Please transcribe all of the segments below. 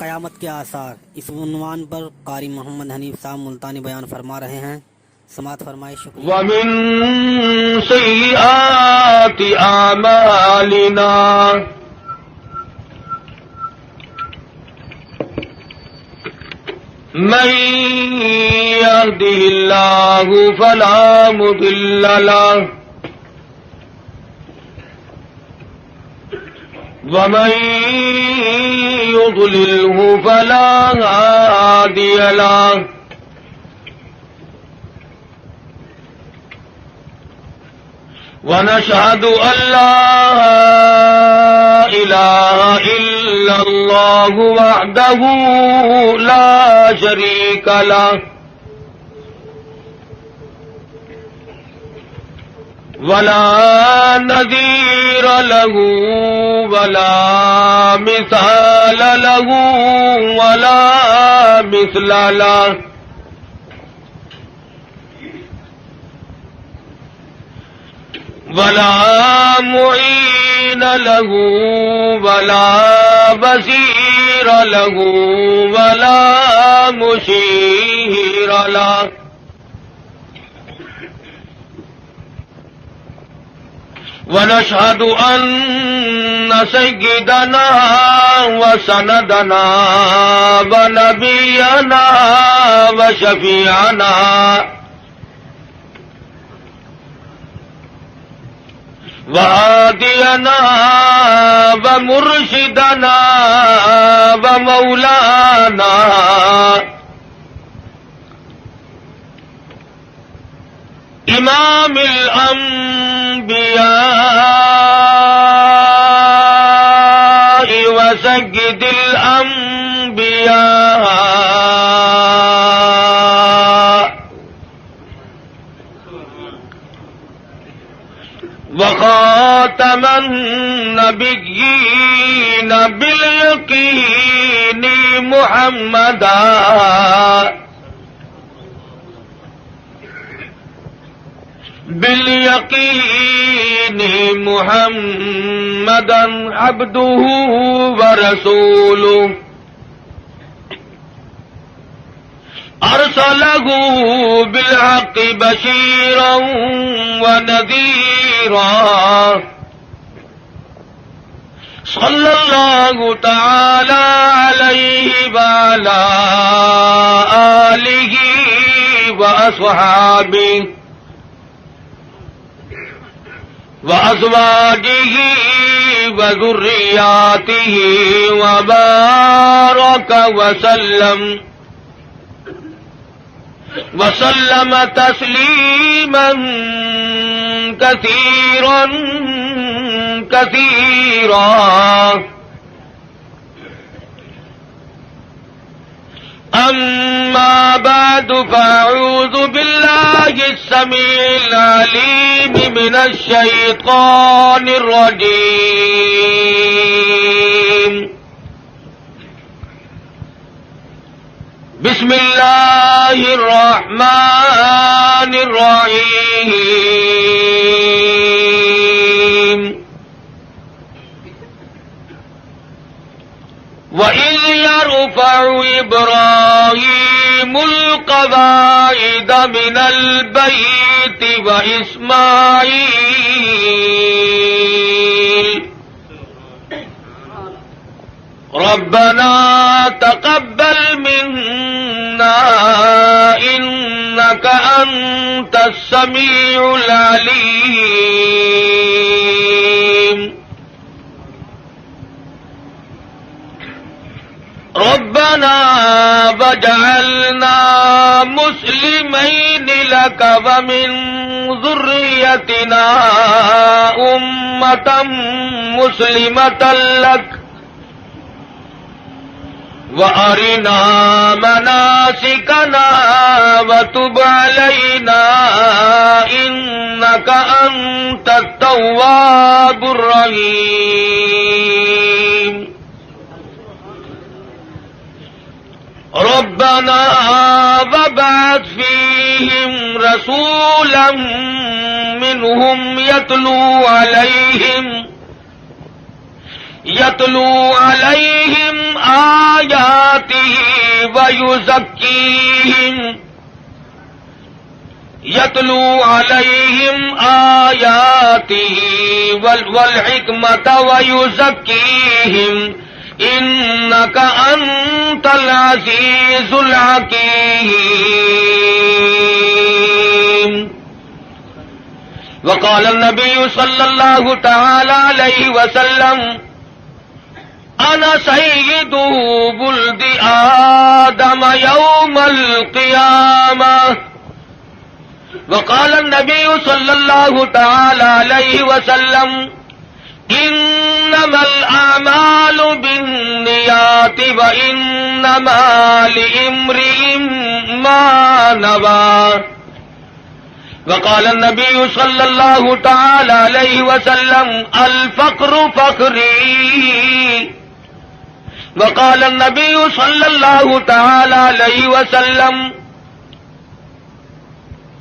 قیامت کے آثار، اس عنوان پر قاری محمد حنیف صاحب ملتانی بیان فرما رہے ہیں، سماعت فرمائے. شکریہ. ومن سیئات اعمالنا من يهده الله فلا مضل له ومن يضلله فلا هادي له ونشهد أن لا إله إلا الله وحده لا شريك له ولا نذير له ولا مثال له ولا مثل له ولا معين له ولا بصير له ولا مشير له ونشهد أن سيدنا وسندنا ونبينا وشفيعنا وهادينا ومرشدنا ومولانا إمام الأنبياء وسيد الأنبياء وخاتم النبيين باليقين محمدا باليقين محمدا عبده ورسوله أرسله بالحق بشيرا ونذيرا صلى الله تعالى عليه وعلى آله وأصحابه وأزواجه وذرياته وبارك وسلم تسليما كثيرا كثيرا. أما بعد فأعوذ بالله السميع العليم من الشيطان الرجيم. بسم الله الرحمن الرحيم. وَإِذْ يَرْفَعُ إِبْرَاهِيمُ الْقَوَاعِدَ مِنَ الْبَيْتِ وَإِسْمَاعِيلُ رَبَّنَا تَقَبَّلْ مِنَّا إِنَّكَ أَنْتَ السَّمِيعُ الْعَلِيمُ. ربنا وجعلنا مسلمين لك ومن ذريتنا أمة مسلمة لك وأرنا مناسكنا وتب علينا إنك أنت التواب الرحيم. ربنا وابعث فيهم رسولا منهم يتلو عليهم آياتك آياته ويزكيهم يتلو عليهم آياته والحكمة ويزكيهم إنك أنت العزيز الحكيم. وقال النبي صلى الله تعالى عليه وسلم أنا سيد ولد آدم يوم القيامة. وقال النبي صلى الله تعالى عليه وسلم إنما الأعمال بالنيات وإنما لامرئ ما نوى. وقال النبي صلى الله تعالى عليه وسلم الفقر فخري. وقال النبي صلى الله تعالى عليه وسلم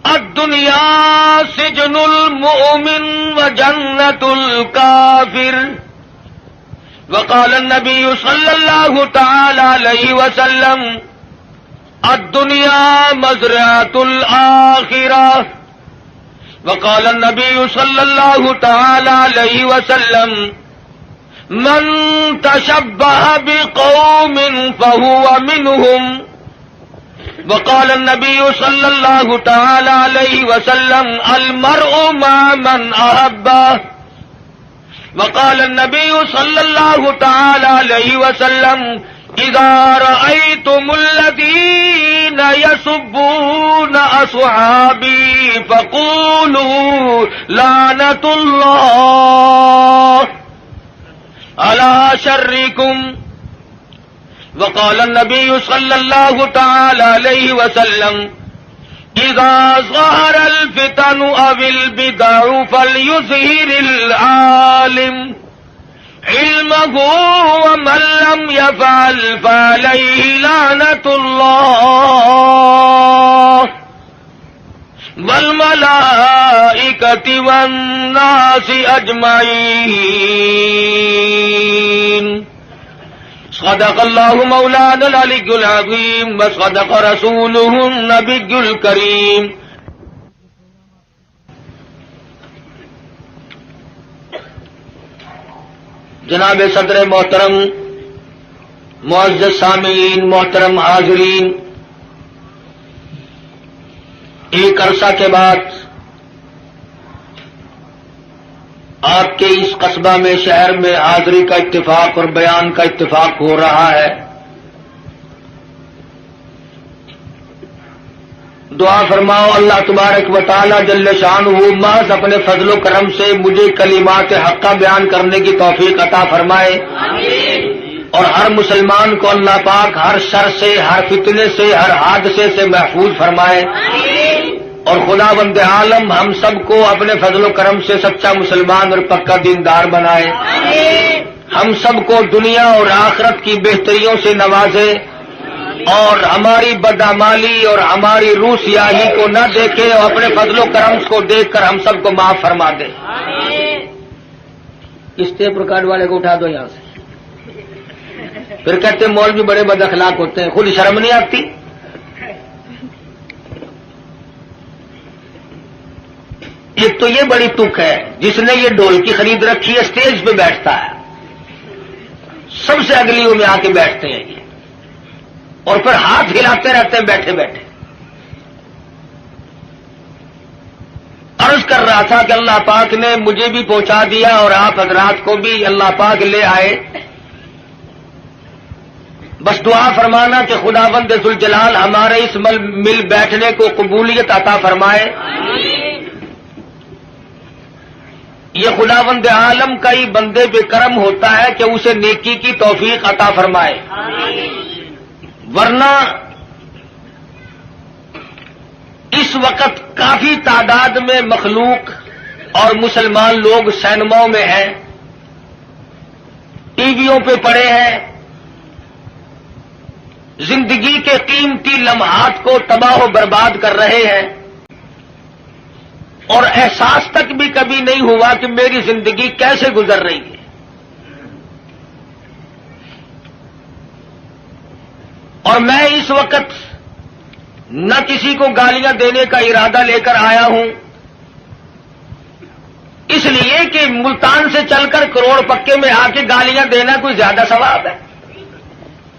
الدنيا سجن المؤمن وجنة الكافر. وقال النبي صلى الله تعالى عليه وسلم الدنيا مزرعة الآخرة. وقال النبي صلى الله تعالى عليه وسلم من تشبه بقوم فهو منهم. وقال النبي صلى الله تعالى عليه وسلم المرء مع من أحبه. وقال النبي صلى الله تعالى عليه وسلم إذا رأيتم الذين يسبون أصحابي فقولوا لعنة الله على شركم. وقال النبي صلى الله تعالى عليه وسلم إذا ظهر الفتن أو البدع فليظهر العالم علمه ومن لم يفعل فعليه لعنة الله والملائكة والناس أجمعين. صدق الله مولانا العلي العظيم وصدق رسوله النبي الكريم. جناب صدر محترم، معزز سامعین، محترم حاضرین، ایک عرصہ کے بعد آپ کے اس قصبہ میں، شہر میں حاضری کا اتفاق اور بیان کا اتفاق ہو رہا ہے. دعا فرماؤ اللہ تبارک و تعالی جل شانہ محض اپنے فضل و کرم سے مجھے کلمات حقہ بیان کرنے کی توفیق عطا فرمائے. آمین. اور ہر مسلمان کو اللہ پاک ہر شر سے، ہر فتنے سے، ہر حادثے سے محفوظ فرمائے. آمین. اور خداوند عالم ہم سب کو اپنے فضل و کرم سے سچا مسلمان اور پکا دیندار بنائے. آمین. ہم سب کو دنیا اور آخرت کی بہتریوں سے نوازے اور ہماری بدعمالی اور ہماری روح سیاہی کو نہ دیکھے اور اپنے فضل و کرم کو دیکھ کر ہم سب کو معاف فرما دے. اس ٹیپ ریکارڈ والے کو اٹھا دو یہاں سے. پھر کہتے ہیں مولوی بڑے بد اخلاق ہوتے ہیں، خود شرم نہیں آتی؟ ایک تو یہ بڑی تک ہے جس نے یہ ڈھولکی خرید رکھی ہے، اسٹیج پہ بیٹھتا ہے، سب سے اگلیوں میں آ کے بیٹھتے ہیں یہ، اور پھر ہاتھ ہلاتے رہتے ہیں بیٹھے بیٹھے. عرض کر رہا تھا کہ اللہ پاک نے مجھے بھی پہنچا دیا اور آپ حضرات کو بھی اللہ پاک لے آئے. بس دعا فرمانا کہ خداوند ذوالجلال ہمارے اس مل بیٹھنے کو قبولیت عطا فرمائے. یہ خداوند عالم کا ہی بندے پہ کرم ہوتا ہے کہ اسے نیکی کی توفیق عطا فرمائے. ورنہ اس وقت کافی تعداد میں مخلوق اور مسلمان لوگ سینماؤں میں ہیں، ٹی ویوں پہ پڑے ہیں، زندگی کے قیمتی لمحات کو تباہ و برباد کر رہے ہیں، اور احساس تک بھی کبھی نہیں ہوا کہ میری زندگی کیسے گزر رہی ہے. اور میں اس وقت نہ کسی کو گالیاں دینے کا ارادہ لے کر آیا ہوں، اس لیے کہ ملتان سے چل کر کروڑ پکے میں آ کے گالیاں دینا کوئی زیادہ ثواب ہے۔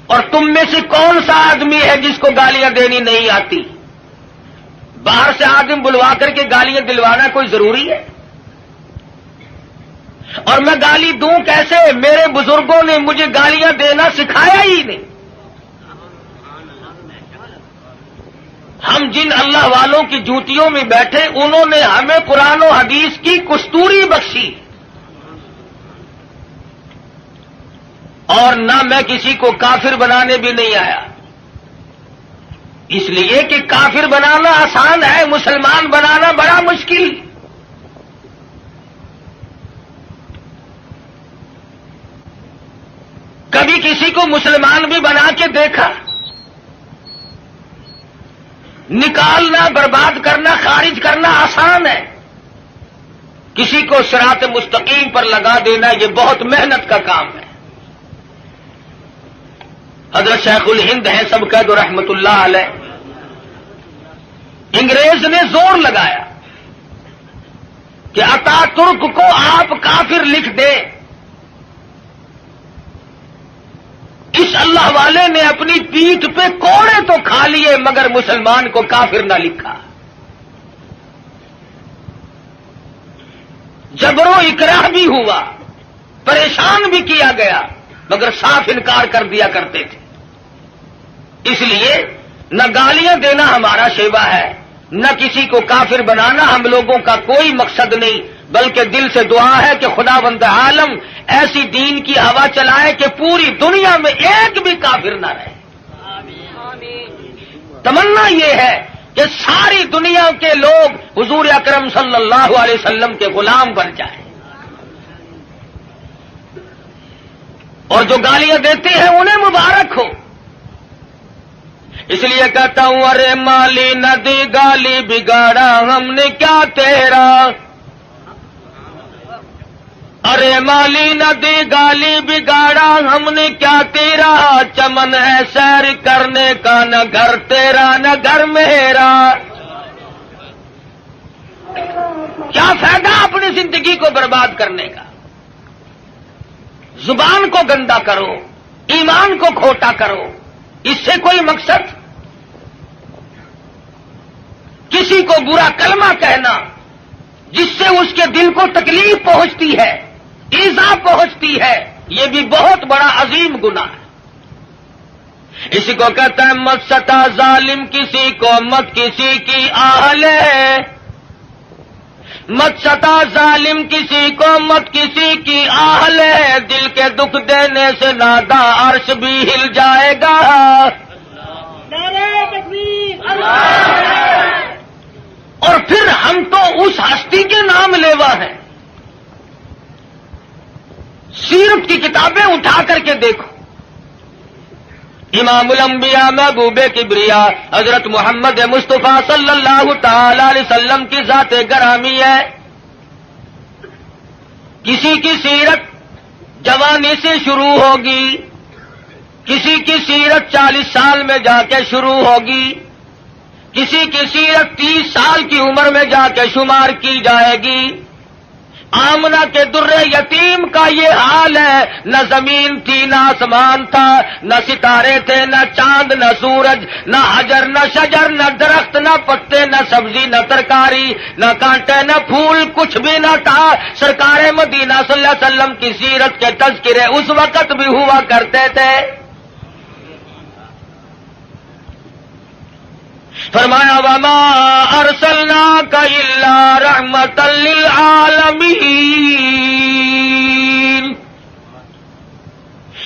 اور تم میں سے کون سا آدمی ہے جس کو گالیاں دینی نہیں آتی؟ باہر سے آدمی بلوا کر کے گالیاں دلوانا کوئی ضروری ہے؟ اور میں گالی دوں کیسے؟ میرے بزرگوں نے مجھے گالیاں دینا سکھایا ہی نہیں۔ ہم جن اللہ والوں کی جوتیوں میں بیٹھے انہوں نے ہمیں قرآن و حدیث کی کستوری بخشی، اور نہ میں کسی کو کافر بنانے بھی نہیں آیا، اس لیے کہ کافر بنانا آسان ہے، مسلمان بنانا بڑا مشکل۔ کبھی کسی کو مسلمان بھی بنا کے دیکھا؟ نکالنا، برباد کرنا، خارج کرنا آسان ہے، کسی کو صراط مستقیم پر لگا دینا یہ بہت محنت کا کام ہے۔ حضرت شیخ الہند ہیں سب قید رحمت اللہ علیہ، انگریز نے زور لگایا کہ اتا ترک کو آپ کافر لکھ دیں، اس اللہ والے نے اپنی پیٹھ پہ کوڑے تو کھا لیے مگر مسلمان کو کافر نہ لکھا۔ جبر و اکراہ بھی ہوا، پریشان بھی کیا گیا، مگر صاف انکار کر دیا کرتے تھے۔ اس لیے نہ گالیاں دینا ہمارا شیوا ہے، نہ کسی کو کافر بنانا ہم لوگوں کا کوئی مقصد نہیں، بلکہ دل سے دعا ہے کہ خداوند عالم ایسی دین کی ہوا چلائے کہ پوری دنیا میں ایک بھی کافر نہ رہے۔ تمنا یہ ہے کہ ساری دنیا کے لوگ حضور اکرم صلی اللہ علیہ وسلم کے غلام بن جائیں، اور جو گالیاں دیتے ہیں انہیں مبارک ہو۔ اس لیے کہتا ہوں ارے مالی ندی گالی بگاڑا ہم نے کیا تیرا، ارے مالی ندی گالی بگاڑا ہم نے کیا تیرا، چمن ہے سیر کرنے کا نہ گھر تیرا نہ گھر میرا۔ کیا فائدہ اپنی زندگی کو برباد کرنے کا؟ زبان کو گندا کرو، ایمان کو کھوٹا کرو، اس سے کوئی مقصد؟ کسی کو برا کلمہ کہنا جس سے اس کے دل کو تکلیف پہنچتی ہے، ایذا پہنچتی ہے، یہ بھی بہت بڑا عظیم گناہ ہے۔ اسی کو کہتا ہے مت ستا ظالم کسی کو مت کسی کی آہل ہے، مت ستا ظالم کسی کو مت کسی کی آہل ہے، دل کے دکھ دینے سے نادا عرش بھی ہل جائے گا۔ نعرہ تکبیر، اور پھر ہم تو اس ہستی کے نام لیوا ہیں۔ سیرت کی کتابیں اٹھا کر کے دیکھو، امام الانبیاء محبوب کبریا حضرت محمد مصطفیٰ صلی اللہ تعالی علیہ وسلم کی ذات گرامی ہے۔ کسی کی سیرت جوانی سے شروع ہوگی، کسی کی سیرت 40 سال میں جا کے شروع ہوگی، کسی کی سیرت 30 سال کی عمر میں جا کے شمار کی جائے گی۔ آمنہ کے در یتیم کا یہ حال ہے، نہ زمین تھی نہ آسمان تھا، نہ ستارے تھے نہ چاند نہ سورج، نہ حجر نہ شجر، نہ درخت نہ پتے، نہ سبزی نہ ترکاری، نہ کانٹے نہ پھول، کچھ بھی نہ تھا۔ سرکار مدینہ صلی اللہ علیہ وسلم کی سیرت کے تذکرے اس وقت بھی ہوا کرتے تھے۔ فرمایا وما ارسلناک الا رحمۃ للعالمین،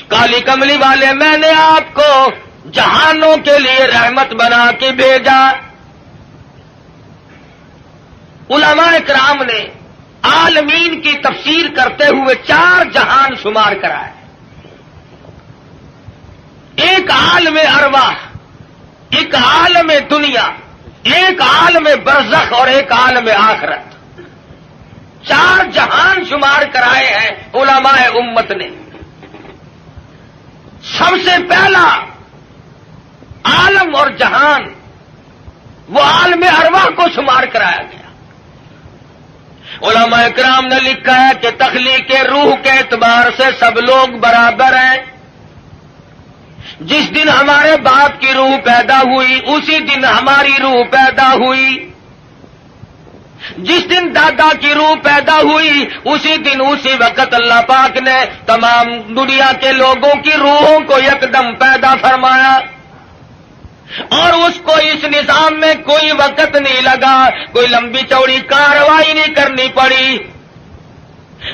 کالی کملی والے میں نے آپ کو جہانوں کے لیے رحمت بنا کے بھیجا۔ علماء کرام نے عالمین کی تفسیر کرتے ہوئے 4 جہان شمار کرائے، ایک عالم ارواح، ایک عالم دنیا، ایک عالم برزخ اور ایک عالم آخرت۔ 4 جہان شمار کرائے ہیں علماء امت نے۔ سب سے پہلا عالم اور جہان وہ عالم ارواح کو شمار کرایا گیا۔ علماء کرام نے لکھا ہے کہ تخلیق روح کے اعتبار سے سب لوگ برابر ہیں۔ جس دن ہمارے باپ کی روح پیدا ہوئی اسی دن ہماری روح پیدا ہوئی، جس دن دادا کی روح پیدا ہوئی اسی دن اسی وقت اللہ پاک نے تمام دنیا کے لوگوں کی روحوں کو یکدم پیدا فرمایا، اور اس کو اس نظام میں کوئی وقت نہیں لگا، کوئی لمبی چوڑی کارروائی نہیں کرنی پڑی،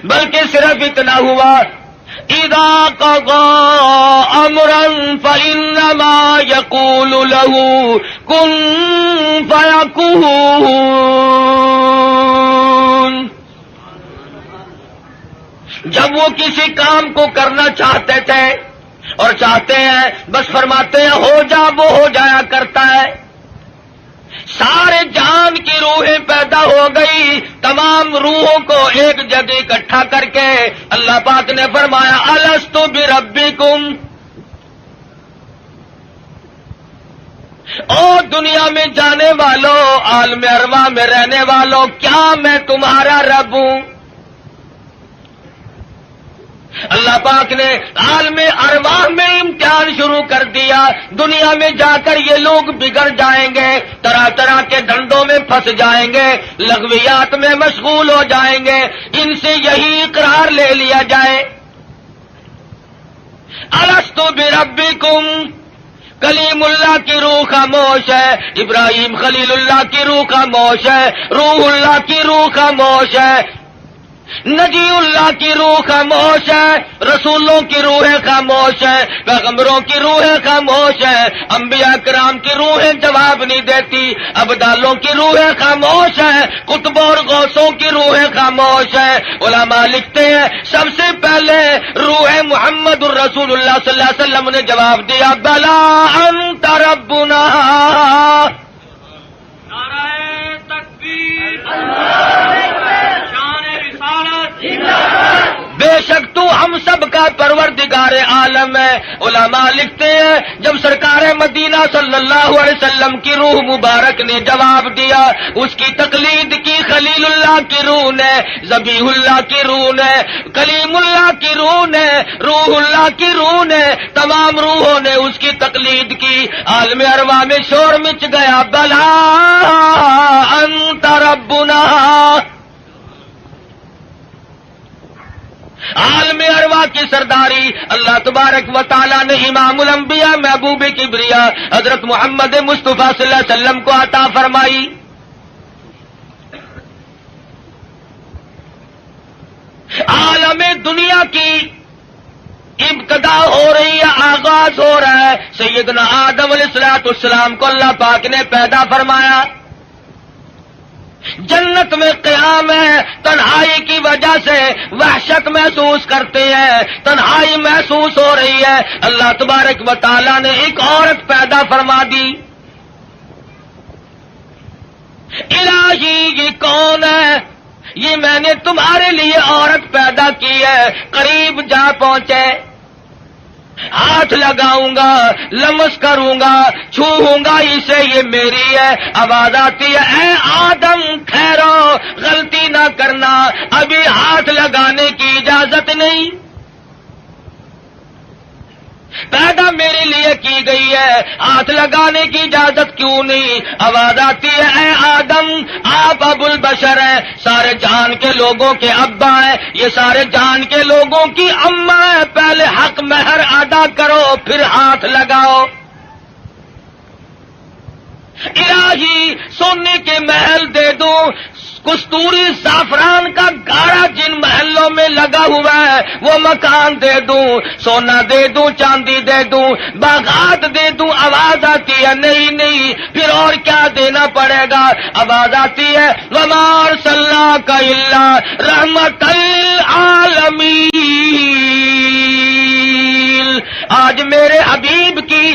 بلکہ صرف اتنا ہوا اذا قضى امرا فانما يقول له كن فيكون۔ جب وہ کسی کام کو کرنا چاہتے تھے اور چاہتے ہیں بس فرماتے ہیں ہو جا، وہ ہو جایا کرتا ہے۔ سارے جان کی روحیں پیدا ہو گئی، تمام روحوں کو ایک جگہ اکٹھا کر کے اللہ پاک نے فرمایا الست بربکم، او دنیا میں جانے والوں، عالم ارواح میں رہنے والوں، کیا میں تمہارا رب ہوں؟ اللہ پاک نے عالم ارواح میں امتحان شروع کر دیا۔ دنیا میں جا کر یہ لوگ بگڑ جائیں گے، طرح طرح کے دھندوں میں پھنس جائیں گے، لغویات میں مشغول ہو جائیں گے، ان سے یہی اقرار لے لیا جائے الست بربکم۔ کلیم اللہ کی روح خاموش ہے، ابراہیم خلیل اللہ کی روح خاموش ہے، روح اللہ کی روح خاموش ہے، نجی اللہ کی روح خاموش ہے، رسولوں کی روحیں خاموش ہیں، پیغمبروں کی روحیں خاموش ہیں، انبیاء کرام کی روحیں جواب نہیں دیتی، ابدالوں کی روحیں خاموش ہیں، قطبوں اور غوثوں کی روحیں خاموش ہیں۔ علماء لکھتے ہیں سب سے پہلے روح محمد الرسول اللہ صلی اللہ علیہ وسلم نے جواب دیا بلا انت ربنا۔ نعرہ تکبیر، بے شک تو ہم سب کا پروردگار عالم ہے۔ علماء لکھتے ہیں جب سرکار مدینہ صلی اللہ علیہ وسلم کی روح مبارک نے جواب دیا، اس کی تقلید کی خلیل اللہ کی روح نے، ذبیح اللہ کی روح نے، کلیم اللہ کی روح نے، روح اللہ کی روح نے، تمام روحوں نے اس کی تقلید کی۔ عالم ارواح میں شور مچ گیا بلا انت ربنا۔ عالم ارواح کی سرداری اللہ تبارک و تعالی نے امام الانبیاء محبوب کبریا حضرت محمد مصطفیٰ صلی اللہ علیہ وسلم کو عطا فرمائی۔ عالم دنیا کی ابتدا ہو رہی ہے، آغاز ہو رہا ہے۔ سیدنا آدم علیہ السلام کو اللہ پاک نے پیدا فرمایا، جنت میں قیام ہے، تنہائی کی وجہ سے وحشت محسوس کرتے ہیں، تنہائی محسوس ہو رہی ہے، اللہ تبارک و تعالی نے ایک عورت پیدا فرما دی۔ الہی یہ کون ہے؟ یہ میں نے تمہارے لیے عورت پیدا کی ہے۔ قریب جا پہنچے، ہاتھ لگاؤں گا، لمس کروں گا، چھوؤں گا اسے، یہ میری ہے۔ آواز آتی ہے اے آدم ٹھہرو، غلطی نہ کرنا، ابھی ہاتھ لگانے کی اجازت نہیں، پیدا میرے لیے کی گئی ہے، ہاتھ لگانے کی اجازت کیوں نہیں؟ آواز آتی ہے اے آدم آپ ابو البشر ہیں، سارے جہان کے لوگوں کے ابا ہیں، یہ سارے جہان کے لوگوں کی اماں ہیں، پہلے حق مہر ادا کرو پھر ہاتھ لگاؤ۔ الہی سونے کے محل دے دوں، کستوری زعفران کا گاڑا جن محلوں میں لگا ہوا ہے وہ مکان دے دوں، سونا دے دوں، چاندی دے دوں، باغات دے دوں۔ آواز آتی ہے نہیں نہیں، پھر اور کیا دینا پڑے گا؟ آواز آتی ہے وما ارسلناک الا رحمۃ للعالمین۔ آج میرے حبیب کی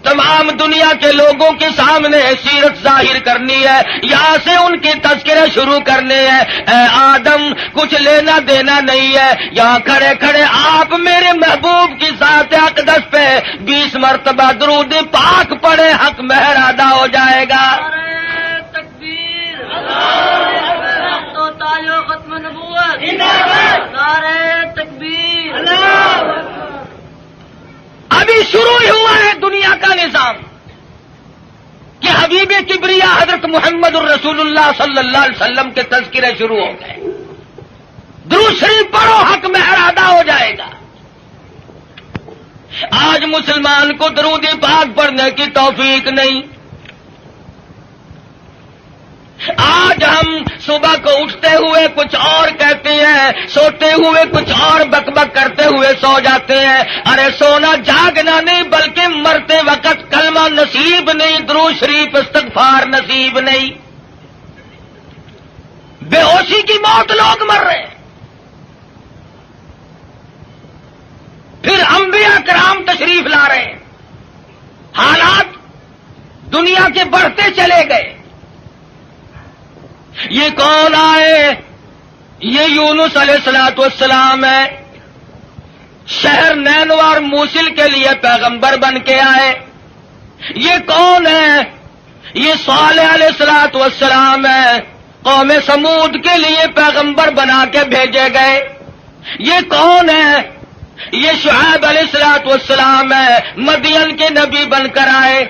تمام دنیا دنیا کے لوگوں کے سامنے سیرت ظاہر کرنی ہے، یہاں سے ان کے تذکرے شروع کرنے ہیں۔ اے آدم، کچھ لینا دینا نہیں ہے، یہاں کھڑے کھڑے آپ میرے محبوب کی ذات اقدس پہ 20 مرتبہ درود پاک پڑھے، حق مہر ادا ہو جائے گا۔ نعرہ تکبیر، تو تاجو ختم نبوت، نعرہ تکبیر، ابھی شروع ہی ہوا ہے دنیا کا نظام کہ حبیب کبریا حضرت محمد الرسول اللہ صلی اللہ علیہ وسلم کے تذکرے شروع ہو گئے۔ درود شریف پڑھو، حق مہر ادا ہو جائے گا۔ آج مسلمان کو درود پاک پڑھنے کی توفیق نہیں۔ آج ہم صبح کو اٹھتے ہوئے کچھ اور کہتے ہیں، سوتے ہوئے کچھ اور بک بک کرتے ہوئے سو جاتے ہیں۔ ارے سونا جاگنا نہیں، بلکہ مرتے وقت کلمہ نصیب نہیں، درود شریف استغفار نصیب نہیں۔ بے ہوشی کی موت لوگ مر رہے ہیں۔ پھر انبیاء کرام تشریف لا رہے ہیں، حالات دنیا کے بڑھتے چلے گئے۔ یہ کون آئے؟ یہ یونس علیہ السلام ہے، شہر نینوار موصل کے لیے پیغمبر بن کے آئے۔ یہ کون ہے؟ یہ صالح علیہ السلام ہے، قوم سمود کے لیے پیغمبر بنا کے بھیجے گئے۔ یہ کون ہے؟ یہ شعیب علیہ السلام ہے، مدین کے نبی بن کر آئے۔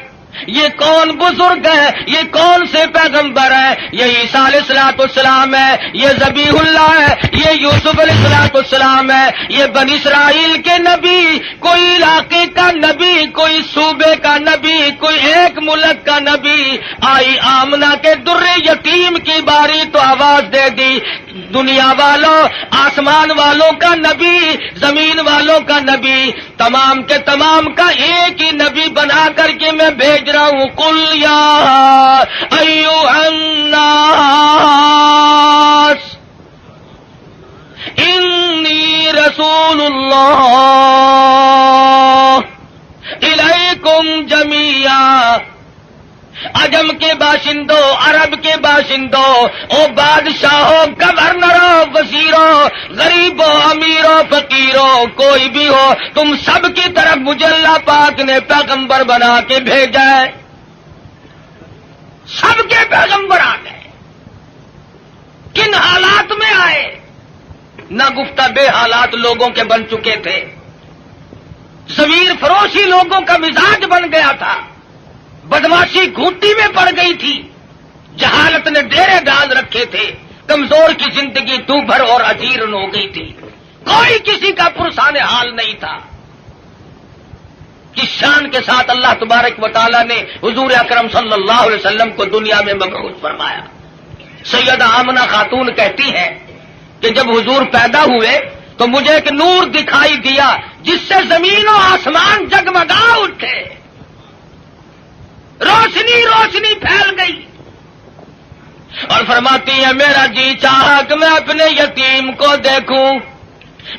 یہ کون بزرگ ہے؟ یہ کون سے پیغمبر ہے؟ یہ عیسیٰ علیہ السلام ہے، یہ ذبیح اللہ ہے، یہ یوسف علیہ السلام ہے، یہ بنی اسرائیل کے نبی، کوئی علاقے کا نبی، کوئی صوبے کا نبی، کوئی ایک ملک کا نبی۔ آئی آمنہ کے در یتیم کی باری تو آواز دے دی، دنیا والوں، آسمان والوں کا نبی، زمین والوں کا نبی، تمام کے تمام کا ایک ہی نبی بنا کر کے میں بھیج رہا ہوں۔ قل یا ایھا الناس انی رسول اللہ الیکم جمیعا۔ عجم کے باشندوں، عرب کے باشندوں، او بادشاہوں، گورنروں، وزیروں، غریبوں، امیروں، فقیروں، کوئی بھی ہو، تم سب کی طرف مجھے اللہ پاک نے پیغمبر بنا کے بھیجا ہے۔ سب کے پیغمبر آ گئے۔ کن حالات میں آئے؟ نہ گفتہ بے حالات لوگوں کے بن چکے تھے، ضمیر فروشی لوگوں کا مزاج بن گیا تھا، بدماشی گھوٹی میں پڑ گئی تھی، جہالت نے ڈیرے ڈال رکھے تھے، کمزور کی زندگی دوبھر اور اجیرن ہو گئی تھی، کوئی کسی کا پرسان حال نہیں تھا۔ کس شان کے ساتھ اللہ تبارک و تعالیٰ نے حضور اکرم صلی اللہ علیہ وسلم کو دنیا میں مبعوث فرمایا۔ سیدہ آمنہ خاتون کہتی ہیں کہ جب حضور پیدا ہوئے تو مجھے ایک نور دکھائی دیا جس سے زمین و آسمان جگمگا اٹھے، روشنی روشنی پھیل گئی، اور فرماتی ہے میرا جی چاہا کہ میں اپنے یتیم کو دیکھوں۔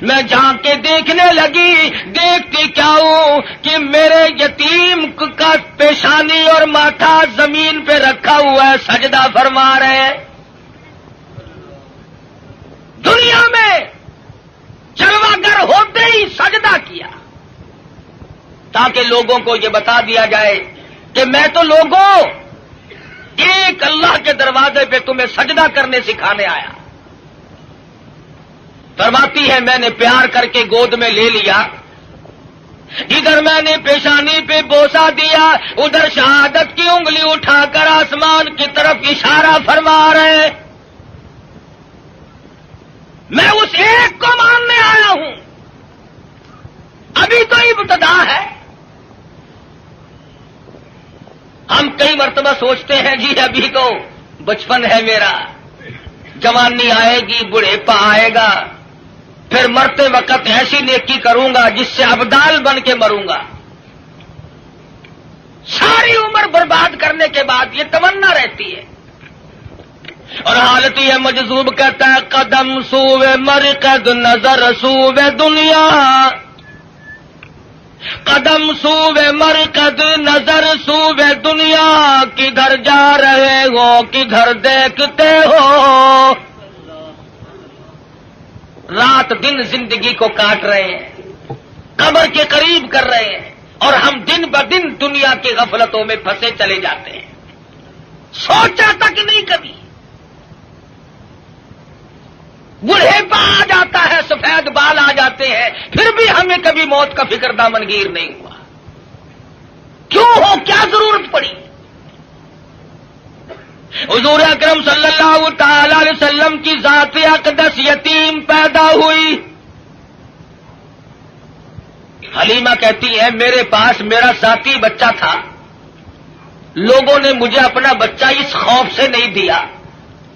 میں جھانک کے دیکھنے لگی، دیکھتی کیا ہوں کہ میرے یتیم کا پیشانی اور ماتھا زمین پہ رکھا ہوا ہے، سجدہ فرما رہے ہیں۔ دنیا میں چرواگر ہوتے ہی سجدہ کیا تاکہ لوگوں کو یہ بتا دیا جائے کہ میں تو لوگوں ایک اللہ کے دروازے پہ تمہیں سجدہ کرنے سکھانے آیا۔ فرماتی ہے میں نے پیار کر کے گود میں لے لیا، ادھر میں نے پیشانی پہ بوسہ دیا، ادھر شہادت کی انگلی اٹھا کر آسمان کی طرف اشارہ فرما رہے۔ میں اس ایک کو ماننے آیا ہوں، ابھی تو ابتدا ہے۔ ہم کئی مرتبہ سوچتے ہیں جی ابھی تو بچپن ہے میرا، جوانی آئے گی، بڑھیپا آئے گا، پھر مرتے وقت ایسی نیکی کروں گا جس سے ابدال بن کے مروں گا۔ ساری عمر برباد کرنے کے بعد یہ تمنا رہتی ہے، اور حالت یہ مجذوب کہتا ہے قدم سوئے مرقد نظر سوئے دنیا، قدم سوے مرکز نظر سوے دنیا، کدھر جا رہے ہو کدھر دیکھتے ہو؟ رات دن زندگی کو کاٹ رہے ہیں، قبر کے قریب کر رہے ہیں، اور ہم دن بدن دنیا کی غفلتوں میں پھنسے چلے جاتے ہیں، سوچا تک نہیں کبھی۔ بڑھےپا آ جاتا ہے، سفید بال آ جاتے ہیں، پھر بھی ہمیں کبھی موت کا فکر دامنگیر نہیں ہوا۔ کیوں ہو؟ کیا ضرورت پڑی؟ حضور اکرم صلی اللہ تعالی علیہ وسلم کی ذات اقدس یتیم پیدا ہوئی۔ حلیمہ کہتی ہے میرے پاس میرا ذاتی بچہ تھا، لوگوں نے مجھے اپنا بچہ اس خوف سے نہیں دیا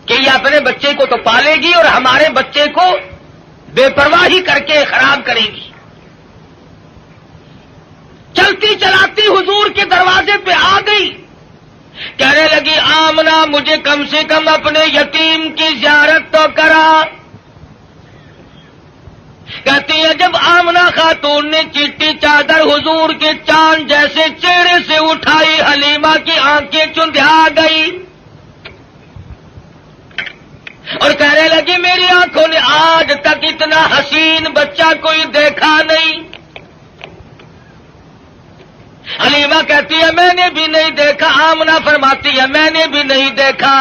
کہ یہ اپنے بچے کو تو پالے گی اور ہمارے بچے کو بے پرواہی کر کے خراب کرے گی۔ چلتی چلاتی حضور کے دروازے پہ آ گئی، کہنے لگی آمنہ مجھے کم سے کم اپنے یتیم کی زیارت تو کرا۔ کہتی ہے جب آمنہ خاتون نے چٹی چادر حضور کے چاند جیسے چہرے سے اٹھائی، حلیمہ کی آنکھیں چندھا گئی اور کہنے لگی میری آنکھوں نے آج تک اتنا حسین بچہ کوئی دیکھا نہیں۔ حلیمہ کہتی ہے میں نے بھی نہیں دیکھا، آمنہ فرماتی ہے میں نے بھی نہیں دیکھا۔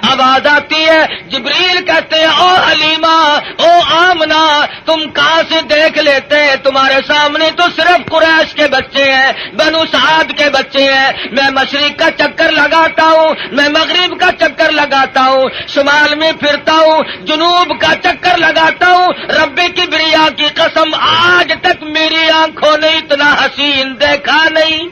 آواز آتی ہے، جبریل کہتے ہیں او حلیمہ او آمنہ تم کہاں سے دیکھ لیتے؟ تمہارے سامنے تو صرف قریش کے بچے ہیں، بنو سعد کے بچے ہیں۔ میں مشرق کا چکر لگاتا ہوں، میں مغرب کا چکر لگاتا ہوں، شمال میں پھرتا ہوں، جنوب کا چکر لگاتا ہوں، رب کبریا کی قسم آج تک میری آنکھوں نے اتنا حسین دیکھا نہیں۔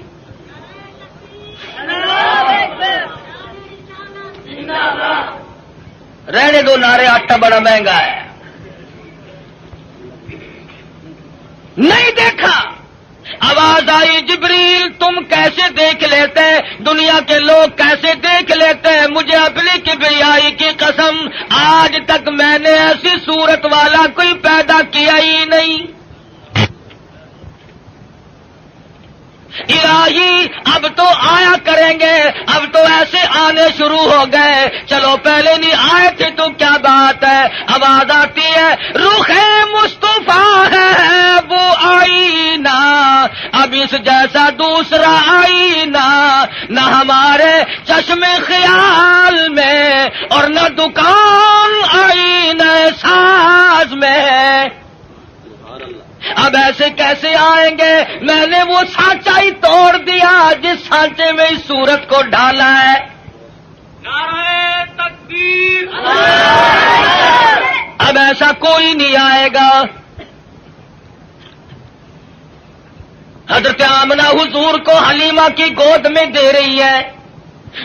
رہنے دو نعرے، آٹا بڑا مہنگا ہے۔ نہیں دیکھا۔ آواز آئی جبریل تم کیسے دیکھ لیتے؟ دنیا کے لوگ کیسے دیکھ لیتے؟ مجھے اپنی کبریائی کی قسم آج تک میں نے ایسی صورت والا کوئی پیدا کیا ہی نہیں۔ الہی اب تو آیا کریں گے، اب تو ایسے آنے شروع ہو گئے، چلو پہلے نہیں آئے تھے تو کیا بات ہے۔ آواز آتی ہے رخ مصطفیٰ ہے وہ آئینہ، اب اس جیسا دوسرا آئینہ نہ ہمارے چشم خیال میں اور نہ دکان آئینہ ساز میں۔ اب ایسے کیسے آئیں گے؟ میں نے وہ سانچا ہی توڑ دیا جس سانچے میں اس صورت کو ڈالا ہے۔ نعرہ تکبیر، اب ایسا کوئی نہیں آئے گا۔ حضرت آمنہ حضور کو حلیمہ کی گود میں دے رہی ہے،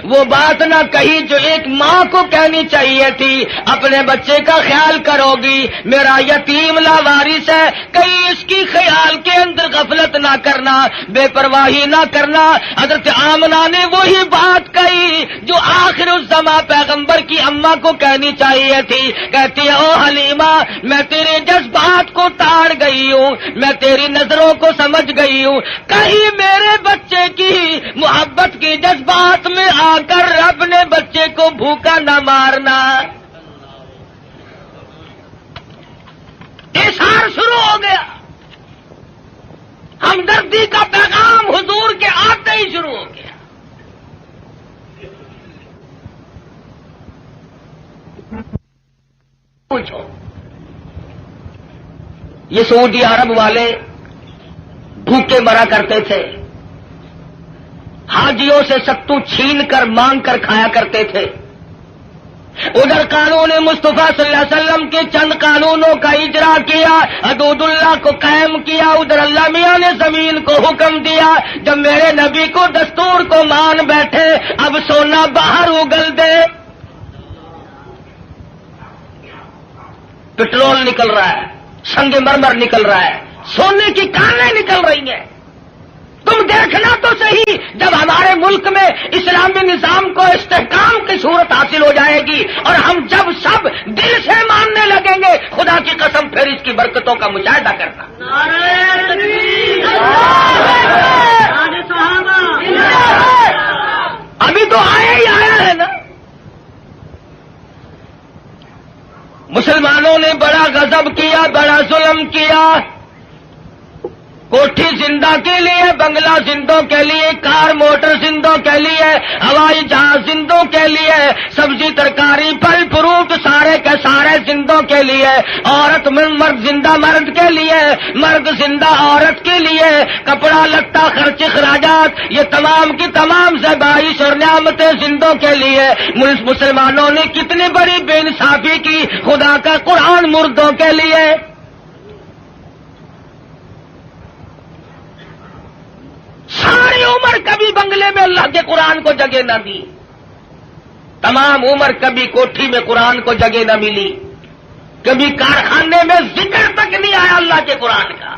وہ بات نہ کہی جو ایک ماں کو کہنی چاہیے تھی، اپنے بچے کا خیال کرو گی، میرا یتیم لاوارث ہے، کہیں اس کی خیال کے اندر غفلت نہ کرنا، بے پرواہی نہ کرنا۔ حضرت آمنہ نے وہی بات کہی جو آخر الزماں پیغمبر کی اماں کو کہنی چاہیے تھی۔ کہتی ہے او حلیمہ میں تیرے جذبات کو تاڑ گئی ہوں، میں تیری نظروں کو سمجھ گئی ہوں، کہیں میرے بچے کی محبت کے جذبات میں آ کر رب نے بچے کو بھوکا نہ مارنا۔ اظہار شروع ہو گیا، ہمدردی کا پیغام حضور کے آتے ہی شروع ہو گیا۔ پوچھو یہ سعودی عرب والے بھوکے مرا کرتے تھے، حاجیوں سے ستو چھین کر مانگ کر کھایا کرتے تھے، ادھر قانون مصطفیٰ صلی اللہ علیہ وسلم کے چند قانونوں کا اجرا کیا، حدود اللہ کو قائم کیا، ادھر اللہ میاں نے زمین کو حکم دیا جب میرے نبی کو دستور کو مان بیٹھے اب سونا باہر اگل دے۔ پٹرول نکل رہا ہے، سنگ مرمر نکل رہا ہے، سونے کی کانیں نکل رہی ہیں، تم دیکھنا تو صحیح ہی جب ہمارے ملک میں اسلامی نظام کو استحکام کی صورت حاصل ہو جائے گی اور ہم جب سب دل سے ماننے لگیں گے، خدا کی قسم پھر اس کی برکتوں کا مشاہدہ کرنا۔ ابھی تو آیا ہی آیا ہے نا۔ مسلمانوں نے بڑا غضب کیا، بڑا ظلم کیا۔ کوٹھی زندہ کے لیے، بنگلہ زندوں کے لیے، کار موٹر زندوں کے لیے، ہوائی جہاز زندوں کے لیے، سبزی ترکاری پھل فروٹ سارے کے سارے زندوں کے لیے، عورت مرد زندہ مرد کے لیے، مرد زندہ عورت کے لیے، کپڑا لتا خرچ اخراجات یہ تمام کی تمام زیبائش اور نعمتیں زندوں کے لیے۔ مسلمانوں نے کتنی بڑی بے انصافی کی، خدا کا قرآن مردوں کے لیے۔ ساری عمر کبھی بنگلے میں اللہ کے قرآن کو جگہ نہ دی، تمام عمر کبھی کوٹھی میں قرآن کو جگہ نہ ملی، کبھی کارخانے میں ذکر تک نہیں آیا اللہ کے قرآن کا۔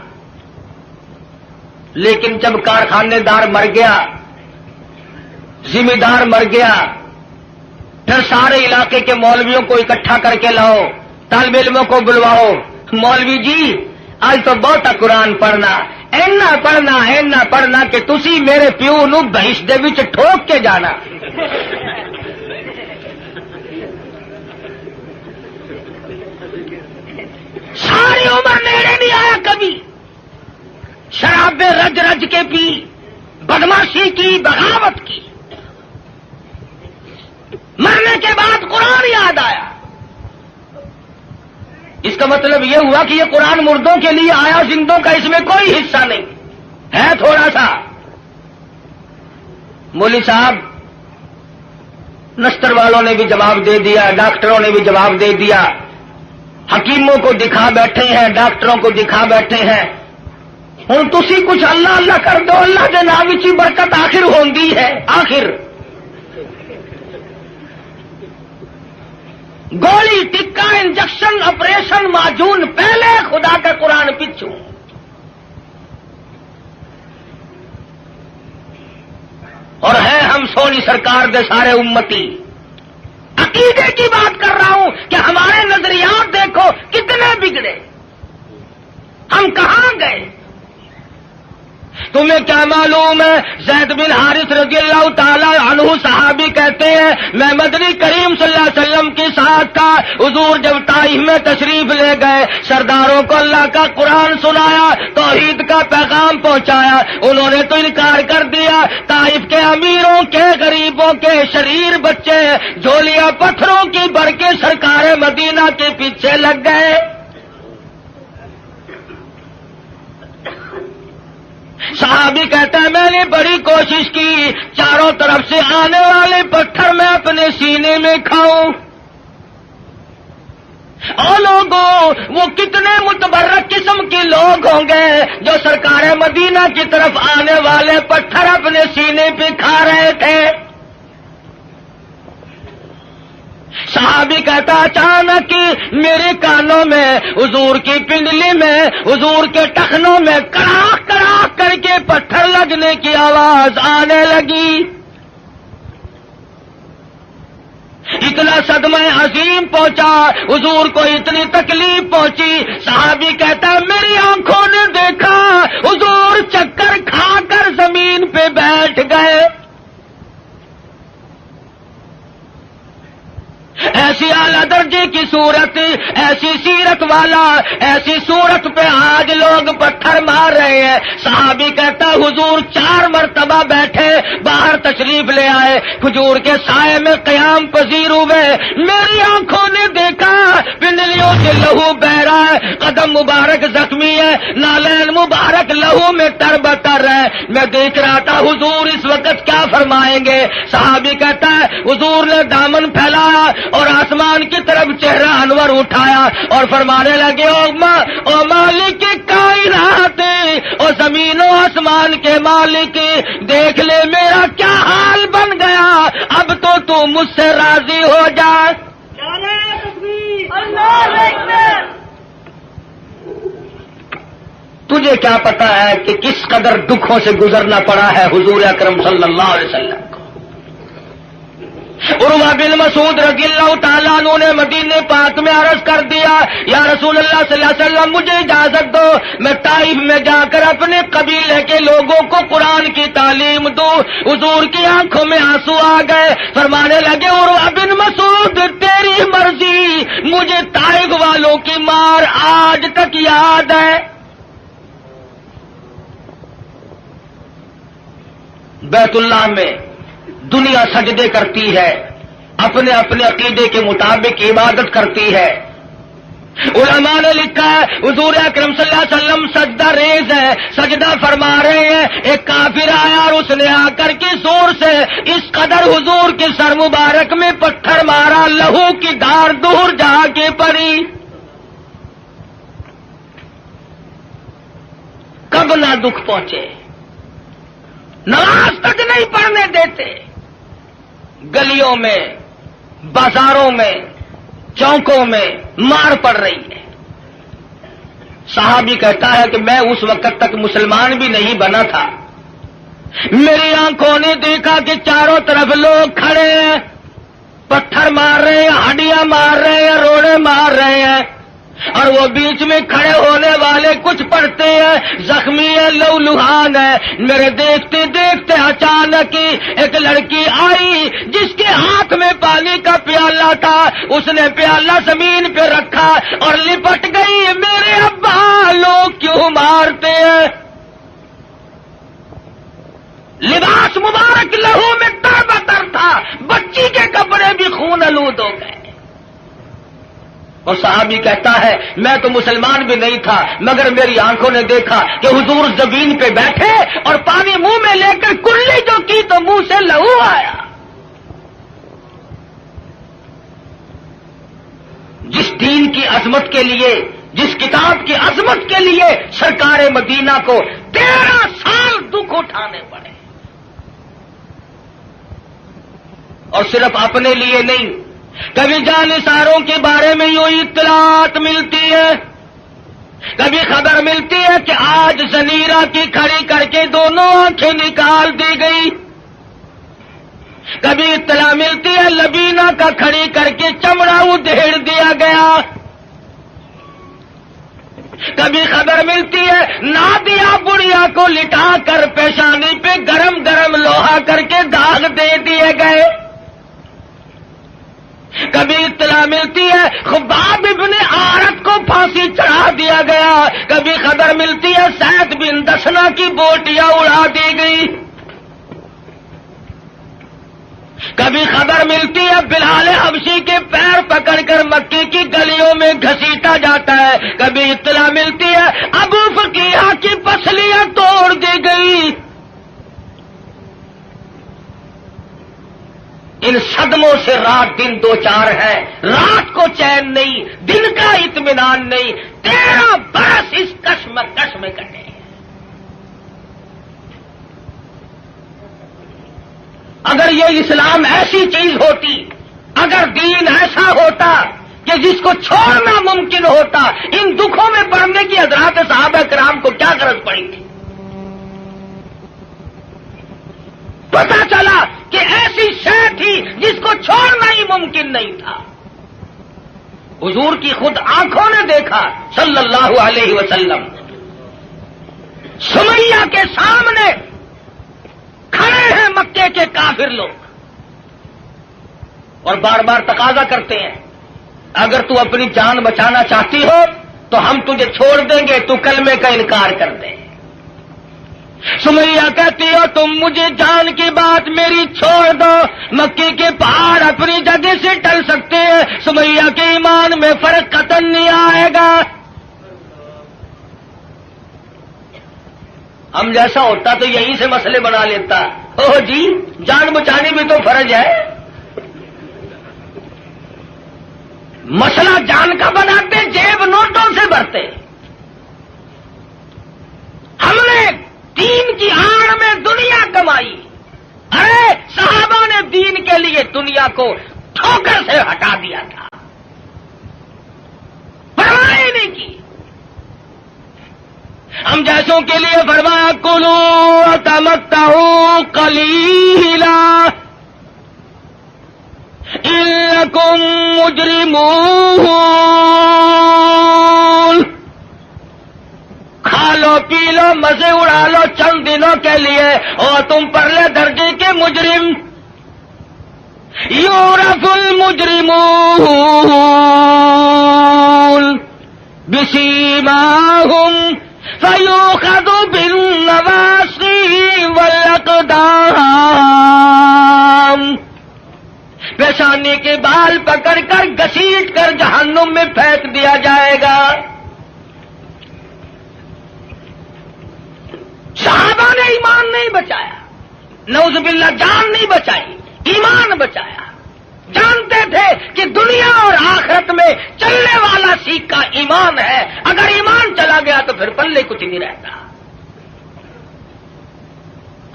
لیکن جب کارخانے دار مر گیا، ذمہ دار مر گیا، پھر سارے علاقے کے مولویوں کو اکٹھا کر کے لاؤ، طالب علموں کو بلواؤ، مولوی جی آج تو بہت قرآن پڑھنا، اینا پڑھنا کہ تسی میرے پیو نو بہش دے وچ ٹھوک کے جانا۔ ساری عمر نیڑے نہیں آیا کبھی، شرابیں رج رج کے پی، بدماشی کی، بغاوت کی، مرنے کے بعد قرآن یاد آیا۔ اس کا مطلب یہ ہوا کہ یہ قرآن مردوں کے لیے آیا، زندوں کا اس میں کوئی حصہ نہیں ہے، تھوڑا سا۔ مولوی صاحب نستر والوں نے بھی جواب دے دیا، ڈاکٹروں نے بھی جواب دے دیا، حکیموں کو دکھا بیٹھے ہیں، ڈاکٹروں کو دکھا بیٹھے ہیں۔ ہن تسی کچھ اللہ اللہ کر دو، اللہ کے نام وچ برکت آخر ہوندی ہے۔ آخر گولی ٹکا انجیکشن آپریشن معجون پہلے، خدا کا قرآن پچھو۔ اور ہے ہم سونی سرکار دے سارے امتی۔ عقیدے کی بات کر رہا ہوں کہ ہمارے نظریات دیکھو کتنے بگڑے، ہم کہاں گئے۔ تمہیں کیا معلوم ہے، زید بن حارث رضی اللہ تعالی عنہ صحابی کہتے ہیں میں مدنی کریم صلی اللہ علیہ وسلم کے ساتھ تھا، حضور جب طائف میں تشریف لے گئے، سرداروں کو اللہ کا قرآن سنایا، توحید کا پیغام پہنچایا، انہوں نے تو انکار کر دیا۔ طائف کے امیروں کے، غریبوں کے، شریر بچے جھولیاں پتھروں کی بھر کے سرکار مدینہ کے پیچھے لگ گئے۔ صحابی کہتا ہے میں نے بڑی کوشش کی، چاروں طرف سے آنے والے پتھر میں اپنے سینے میں کھاؤں۔ اور لوگوں وہ کتنے متبرک قسم کے لوگ ہوں گے جو سرکار مدینہ کی طرف آنے والے پتھر اپنے سینے پہ کھا رہے تھے۔ صحابی کہتا اچانک میرے کانوں میں، حضور کی پنڈلی میں، حضور کے ٹخنوں میں کڑاک کڑاک کر کے پتھر لگنے کی آواز آنے لگی۔ اتنا صدمہ عظیم پہنچا، حضور کو اتنی تکلیف پہنچی۔ صحابی کہتا میری آنکھوں نے دیکھا حضور چکر کھا کر زمین پہ بیٹھ گئے۔ ایسی اعلیٰ درجے کی صورت، ایسی سیرت والا، ایسی صورت پہ آج لوگ پتھر مار رہے ہیں۔ صحابی کہتا حضور 4 مرتبہ بیٹھے، باہر تشریف لے آئے، کھجور کے سائے میں قیام پذیر ہوئے۔ میری آنکھوں نے دیکھا پنڈلیوں سے لہو بہ رہا ہے، قدم مبارک زخمی ہے، نالین مبارک لہو میں تربتر ہے۔ میں دیکھ رہا تھا حضور اس وقت کیا فرمائیں گے۔ صحابی کہتا ہے حضور نے دامن پھیلایا اور آسمان کی طرف چہرہ انور اٹھایا اور فرمانے لگے او مالک کائنات، او زمین و آسمان کے مالک، دیکھ لے میرا کیا حال بن گیا، اب تو مجھ سے راضی ہو جا۔ تجھے مجھے کیا پتا ہے کہ کس قدر دکھوں سے گزرنا پڑا ہے حضور اکرم صلی اللہ علیہ وسلم کو۔ عروہ بن مسعود رضی اللہ تعالیٰ عنہ نے مدینے پاک میں عرض کر دیا، یا رسول اللہ صلی اللہ علیہ وسلم مجھے اجازت دو میں طائف میں جا کر اپنے قبیلے کے لوگوں کو قرآن کی تعلیم دوں۔ حضور کی آنکھوں میں آنسو آ گئے، فرمانے لگے عروہ بن مسعود تیری مرضی، مجھے طائف والوں کی مار آج تک یاد ہے۔ بیت اللہ میں دنیا سجدے کرتی ہے، اپنے اپنے عقیدے کے مطابق عبادت کرتی ہے۔ علماء نے لکھا ہے حضور اکرم صلی اللہ علیہ وسلم سجدہ ریز ہے، سجدہ فرما رہے ہیں، ایک کافر آیا اور اس نے آ کر کے زور سے اس قدر حضور کے سر مبارک میں پتھر مارا، لہو کی دھار دور جا کے پڑی۔ کب نہ دکھ پہنچے، نماز تک نہیں پڑھنے دیتے، گلیوں میں، بازاروں میں، چوکوں میں مار پڑ رہی ہے۔ صحابی کہتا ہے کہ میں اس وقت تک مسلمان بھی نہیں بنا تھا، میری آنکھوں نے دیکھا کہ چاروں طرف لوگ کھڑے ہیں، پتھر مار رہے ہیں، ہڈیاں مار رہے ہیں، روڑے مار رہے ہیں، اور وہ بیچ میں کھڑے ہونے والے کچھ پڑھتے ہیں، زخمی ہے، لہولہان ہے۔ میرے دیکھتے دیکھتے اچانک ایک لڑکی آئی جس کے ہاتھ میں پانی کا پیالہ تھا، اس نے پیالہ زمین پہ رکھا اور لپٹ گئی، میرے ابا لوگ کیوں مارتے ہیں؟ لباس مبارک لہو میں تر بتر تھا، بچی کے کپڑے بھی خون آلود ہو گئے۔ اور صحابی کہتا ہے میں تو مسلمان بھی نہیں تھا، مگر میری آنکھوں نے دیکھا کہ حضور زمین پہ بیٹھے اور پانی منہ میں لے کر کلی جو کی تو منہ سے لہو آیا۔ جس دین کی عظمت کے لیے، جس کتاب کی عظمت کے لیے سرکار مدینہ کو 13 سال دکھ اٹھانے پڑے، اور صرف اپنے لیے نہیں، کبھی جانثاروں کے بارے میں یوں اطلاعات ملتی ہے، کبھی خبر ملتی ہے کہ آج زنیرہ کی کھڑی کر کے دونوں آنکھیں نکال دی گئی، کبھی اطلاع ملتی ہے لبینہ کا کھڑی کر کے چمڑا ادھیڑ دیا گیا، کبھی خبر ملتی ہے نادیہ بڑھیا کو لٹا کر پیشانی پہ گرم گرم لوہا کر کے داغ دے دیے گئے، کبھی اطلاع ملتی ہے خباب ابن عارت کو پھانسی چڑھا دیا گیا، کبھی خبر ملتی ہے سعد بن دسنا کی بوٹیاں اڑا دی گئی، کبھی خبر ملتی ہے بلال حبشی کے پیر پکڑ کر مکی کی گلیوں میں گھسیٹا جاتا ہے، کبھی اطلاع ملتی ہے ابو فقیہ کی پسلیاں توڑ دی گئی۔ ان صدموں سے رات دن دو چار ہے، رات کو چین نہیں، دن کا اطمینان نہیں، 13 برس اس کشمکش میں کٹے۔ اگر یہ اسلام ایسی چیز ہوتی، اگر دین ایسا ہوتا کہ جس کو چھوڑنا ممکن ہوتا، ان دکھوں میں پڑنے کی حضرات صحابہ کرام کو کیا غرض پڑی تھی؟ پتا چلا کہ ایسی شے تھی جس کو چھوڑنا ہی ممکن نہیں تھا۔ حضور کی خود آنکھوں نے دیکھا صلی اللہ علیہ وسلم، سمیہ کے سامنے کھڑے ہیں مکے کے کافر لوگ اور بار بار تقاضا کرتے ہیں اگر تو اپنی جان بچانا چاہتی ہو تو ہم تجھے چھوڑ دیں گے، تو کلمے کا انکار کر دے۔ سمیہ کہتی ہو تم مجھے جان کی بات میری چھوڑ دو، مکے کے پہاڑ اپنی جگہ سے ٹل سکتے ہیں، سمیہ کے ایمان میں فرق قطعاً نہیں آئے گا۔ ہم جیسا ہوتا تو یہیں سے مسئلے بنا لیتا، اوہ جی جان بچانی بھی تو فرض ہے۔ مسئلہ جان کا بناتے، جیب نوٹوں سے بھرتے۔ ہم نے دین کی آڑ میں دنیا کمائی، ارے صحابہ نے دین کے لیے دنیا کو ٹھوکر سے ہٹا دیا تھا، پرواہ نہیں کی۔ ہم جیسوں کے لیے فرمایا کلوا وتمتعوا قلیلا انکم مجرمون، کھا لو پی لو مزے اڑا لو چند دنوں کے لیے، اور تم پرلے درجے کے مجرم۔ یعرف المجرمون بسیماہم فیؤخذ بالنواصی والاقدام، پیشانی کے بال پکڑ کر گھسیٹ کر جہنم میں پھینک دیا جائے گا۔ صحابہ نے ایمان نہیں بچایا، نعوذ باللہ جان نہیں بچائی، ایمان بچایا۔ جانتے تھے کہ دنیا اور آخرت میں چلنے والا سیکہ ایمان ہے، اگر ایمان چلا گیا تو پھر پلے کچھ نہیں رہتا۔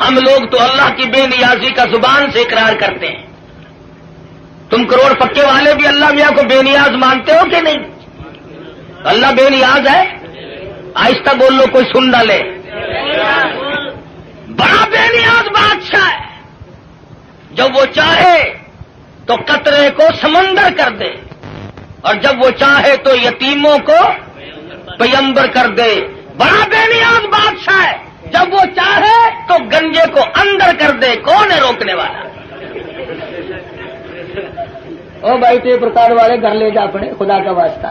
ہم لوگ تو اللہ کی بے نیازی کا زبان سے اقرار کرتے ہیں، تم کروڑ پکے والے بھی اللہ میاں کو بے نیاز مانتے ہو کہ نہیں؟ اللہ بے نیاز ہے؟ آہستہ بول لو کوئی سن نہ لے۔ بڑا بے نیاز بادشاہ ہے، جب وہ چاہے تو قطرے کو سمندر کر دے، اور جب وہ چاہے تو یتیموں کو پیمبر کر دے۔ بڑا بے نیاز بادشاہ ہے، جب وہ چاہے تو گنجے کو اندر کر دے، کون ہے روکنے والا؟ او بھائی ٹیپ ریکارڈ والے گھر لے جا پڑے، خدا کا واسطہ۔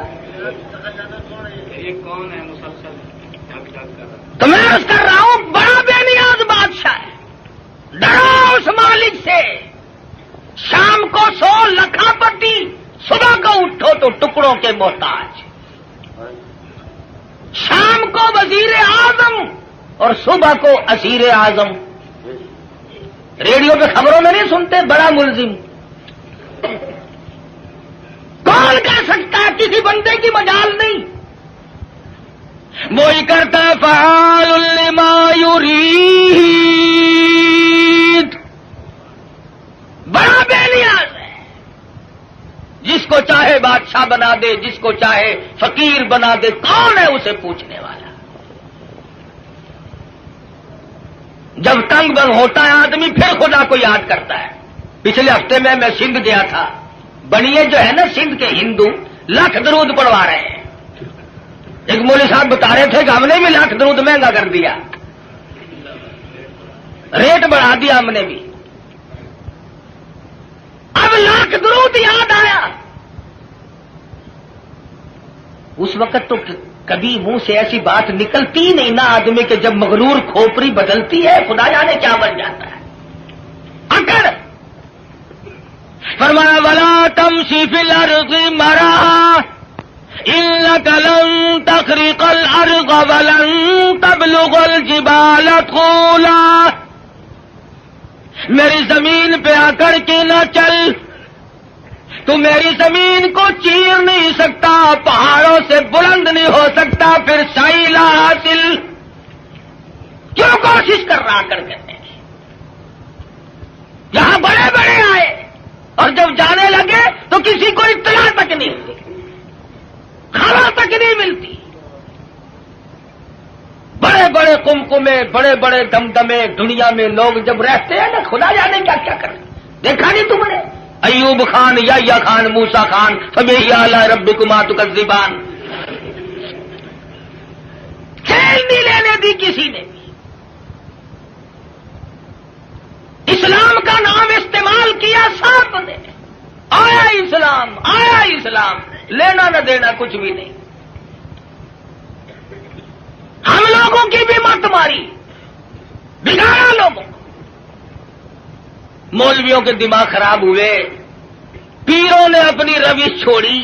تو میں عرض کر رہا ہوں بڑا بے نیاز بادشاہ ہے، ڈرو اس مالک سے۔ شام کو سو لکھا پتی، صبح کو اٹھو تو ٹکڑوں کے محتاج۔ شام کو وزیر اعظم اور صبح کو اسیر اعظم۔ ریڈیو پہ خبروں میں نہیں سنتے بڑا ملزم؟ کون کہہ سکتا ہے کسی بندے کی مجال نہیں؟ وہی کرتا ہے فعال لما یرید، بڑا بے نیاز ہے، جس کو چاہے بادشاہ بنا دے، جس کو چاہے فقیر بنا دے، کون ہے اسے پوچھنے والا؟ جب تنگ بن ہوتا ہے آدمی پھر خدا کو یاد کرتا ہے۔ پچھلے ہفتے میں سندھ گیا تھا، بڑیے جو ہے نا سندھ کے ہندو لاکھ درود پڑھوا رہے ہیں۔ ایک مولوی صاحب بتا رہے تھے کہ ہم نے بھی لاکھ درود مہنگا کر دیا، ریٹ بڑھا دیا ہم نے بھی۔ اب لاکھ درود یاد آیا، اس وقت تو کبھی منہ سے ایسی بات نکلتی نہیں نا آدمی کے، جب مغرور کھوپڑی بدلتی ہے خدا جانے کیا بن جاتا ہے۔ اگر فرمایا ولا تمشی فی الارض مرحا انک لن تخرق الارض ولن تبلغ الجبال طولا، میری زمین پہ آ کر کے نہ چل، تو میری زمین کو چیر نہیں سکتا، پہاڑوں سے بلند نہیں ہو سکتا، پھر سائلہ حاصل کیوں کوشش کر رہا کرتے ہیں؟ یہاں بڑے بڑے آئے اور جب جانے لگے تو کسی کو اطلاع تک نہیں ملتی، خبر تک نہیں ملتی۔ بڑے بڑے کمکمے، بڑے بڑے دمدمے دنیا میں لوگ جب رہتے ہیں نا خدا جانے کیا کیا کریں۔ دیکھا نہیں تم نے ایوب خان، یحییٰ خان، موسیٰ خان، فبأي آلاء ربكما تكذبان، کھیل نہیں لینے دی کسی نے بھی۔ اسلام کا نام استعمال کیا سب نے، آیا اسلام، آیا اسلام، لینا نہ دینا کچھ بھی نہیں۔ ہم لوگوں کی بھی مت ماری، بگاڑا لوگوں کو، مولویوں کے دماغ خراب ہوئے، پیروں نے اپنی روش چھوڑی،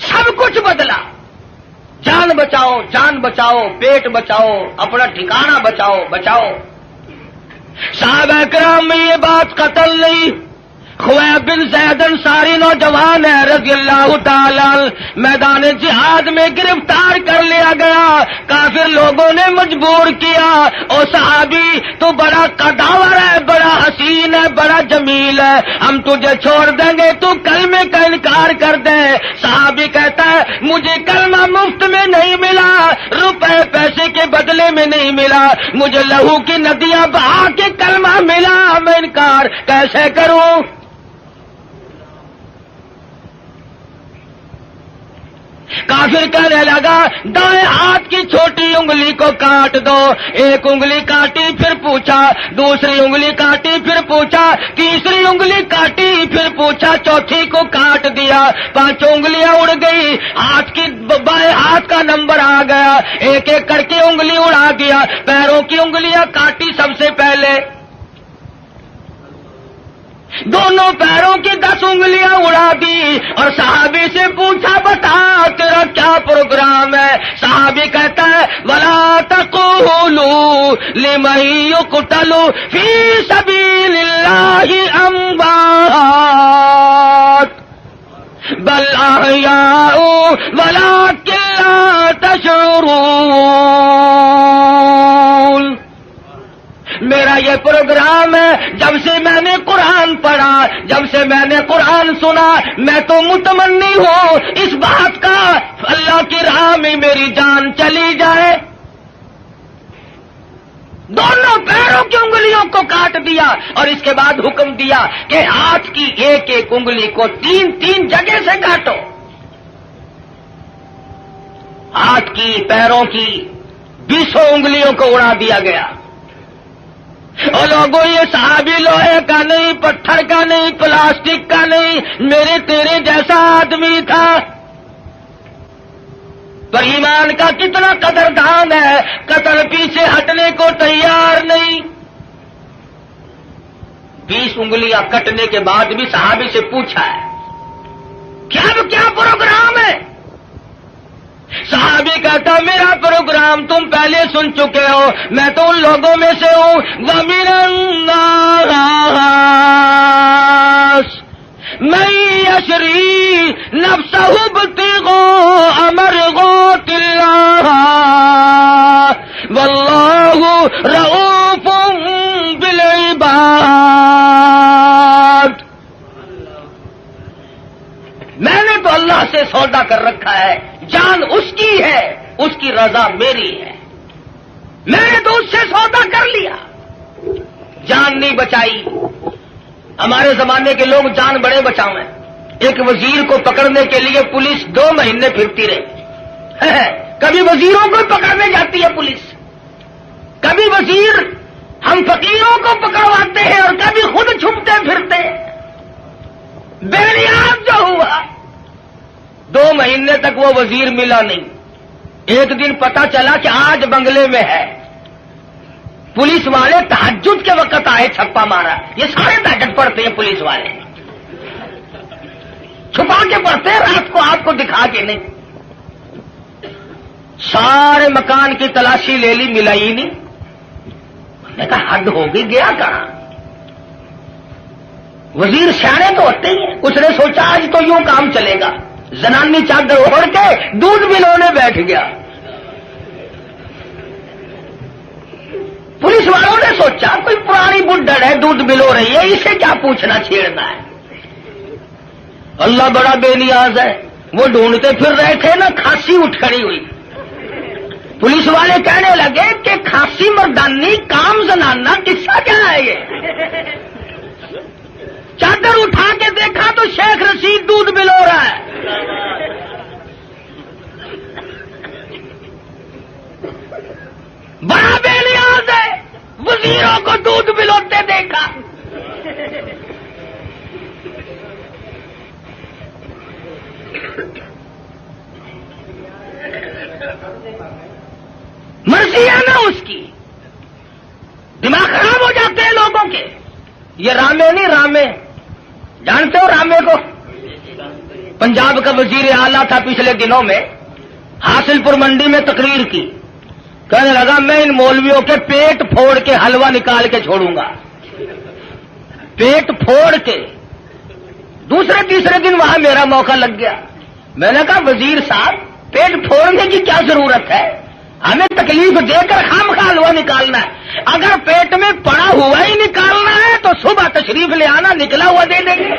سب کچھ بدلا۔ جان بچاؤ، جان بچاؤ، پیٹ بچاؤ، اپنا ٹھکانہ بچاؤ، بچاؤ۔ صحابہ کرام میں یہ بات قتل نہیں۔ خویب بن زید انصاری نوجوان ہے رضی اللہ تعالی، میدان جہاد میں گرفتار کر لیا گیا، کافر لوگوں نے مجبور کیا، او صحابی تو بڑا قداور ہے، بڑا حسین ہے، بڑا جمیل ہے، ہم تجھے چھوڑ دیں گے، تو کلمے کا انکار کر دے۔ صحابی کہتا ہے مجھے کلمہ مفت میں نہیں ملا، روپے پیسے مجھے لہو کی ندیاں بہا کے کلمہ ملا، میں انکار کیسے کروں؟ کافر کہنے لگا دائیں ہاتھ کی چھوٹی انگلی کو کاٹ دو، ایک انگلی کاٹی پھر پوچھا، دوسری انگلی کاٹی پھر پوچھا، تیسری انگلی کاٹی پھر پوچھا، چوتھی کو کاٹ دیا، 5 انگلیاں اڑ گئی، ہاتھ کی بائیں ہاتھ کا نمبر آ گیا، ایک ایک کر کے انگلی اڑا دیا، پیروں کی انگلیاں کاٹی سب سے پہلے، دونوں پیروں کی 10 انگلیاں اڑا دی، اور صحابی سے پوچھا بتا تیرا کیا پروگرام ہے؟ صحابی کہتا ہے وَلَا تَقُولُوا لِمَن يُقْتَلُ فِي سَبِيلِ اللَّهِ أَمْوَاتٌ بَلْ أَحْيَاءٌ وَلَكِن لَّا تَشْعُرُونَ۔ میرا یہ پروگرام ہے، جب سے میں نے قرآن پڑھا، جب سے میں نے قرآن سنا، میں تو متمنی ہوں اس بات کا اللہ کی راہ میں میری جان چلی جائے۔ دونوں پیروں کی انگلیوں کو کاٹ دیا، اور اس کے بعد حکم دیا کہ ہاتھ کی ایک ایک انگلی کو 3 جگہ سے کاٹو، ہاتھ کی پیروں کی 20 انگلیوں کو اڑا دیا گیا۔ اور لوگوں یہ صحابی لوہے کا نہیں، پتھر کا نہیں، پلاسٹک کا نہیں، میرے تیرے جیسا آدمی تھا، پر ایمان کا کتنا قدردان ہے، قتل پیچھے ہٹنے کو تیار نہیں۔ 20 انگلیاں کٹنے کے بعد بھی صحابی سے پوچھا ہے کیا پروگرام ہے؟ صحابی کہتا میرا پروگرام تم پہلے سن چکے ہو، میں تو ان لوگوں میں سے ہوں وَمِنَ النَّاسِ مَن يَشْرِي نَفْسَهُ ابْتِغَاءَ مَرْضَاتِ اللَّهِ وَاللَّهُ رَءُوفٌ بِالْعِبَادِ۔ میں نے تو اللہ سے سودا کر رکھا ہے، جان اس کی ہے، اس کی رضا میری ہے، میں نے تو اس سے سودا کر لیا، جان نہیں بچائی۔ ہمارے زمانے کے لوگ جان بڑے بچاؤ ہیں۔ ایک وزیر کو پکڑنے کے لیے پولیس 2 مہینے پھرتی رہی، کبھی وزیروں کو پکڑنے جاتی ہے پولیس، کبھی وزیر ہم فقیروں کو پکڑواتے ہیں اور کبھی خود چھپتے پھرتے ہیں۔ بے نیاز جو ہوا، 2 مہینے تک وہ وزیر ملا نہیں۔ ایک دن پتا چلا کہ آج بنگلے میں ہے، پولیس والے تہجد کے وقت آئے، چھپا مارا۔ یہ سارے تہجد پڑھتے ہیں پولیس والے، چھپا کے پڑھتے ہیں، رات کو آپ کو دکھا کے نہیں۔ سارے مکان کی تلاشی لے لی، ملا ہی نہیں۔ میں نے کہا حد ہوگی، گیا کہاں؟ وزیر سیانے تو ہوتے ہی ہیں، اس نے سوچا آج تو یوں کام چلے گا، زنانی چادر اوڑھ کے دودھ بلونے بیٹھ گیا۔ پولیس والوں نے سوچا کوئی پرانی بڈھڑ ہے، دودھ بلو رہی ہے، اسے کیا پوچھنا چھیڑنا ہے۔ اللہ بڑا بے نیاز ہے، وہ ڈھونڈتے پھر رہے تھے نا، کھانسی اٹھ کھڑی ہوئی۔ پولیس والے کہنے لگے کہ کھانسی مردانی کام زنانہ، قصہ کیا ہے یہ؟ چادر اٹھا کے دیکھا تو شیخ رشید دودھ بلو رہا ہے۔ بڑا بے نیاز ہے، وزیروں کو دودھ بلوتے دیکھا۔ مرضی ہے نا اس کی، دماغ خراب ہو جاتے ہیں لوگوں کے۔ یہ رامے نہیں، رامے جانتے ہو رامے کو؟ پنجاب کا وزیر اعلیٰ تھا، پچھلے دنوں میں حاصل پور منڈی میں تقریر کی، کہنے لگا میں ان مولویوں کے پیٹ پھوڑ کے حلوہ نکال کے چھوڑوں گا، پیٹ پھوڑ کے۔ دوسرے تیسرے دن وہاں میرا موقع لگ گیا، میں نے کہا وزیر صاحب پیٹ پھوڑنے کی کیا ضرورت ہے، ہمیں تکلیف دے کر خامخواہ حلوہ نکالنا ہے، اگر پیٹ میں پڑا ہوا ہی نکالنا ہے تو صبح تشریف لے آنا، نکلا ہوا دے دیں گے۔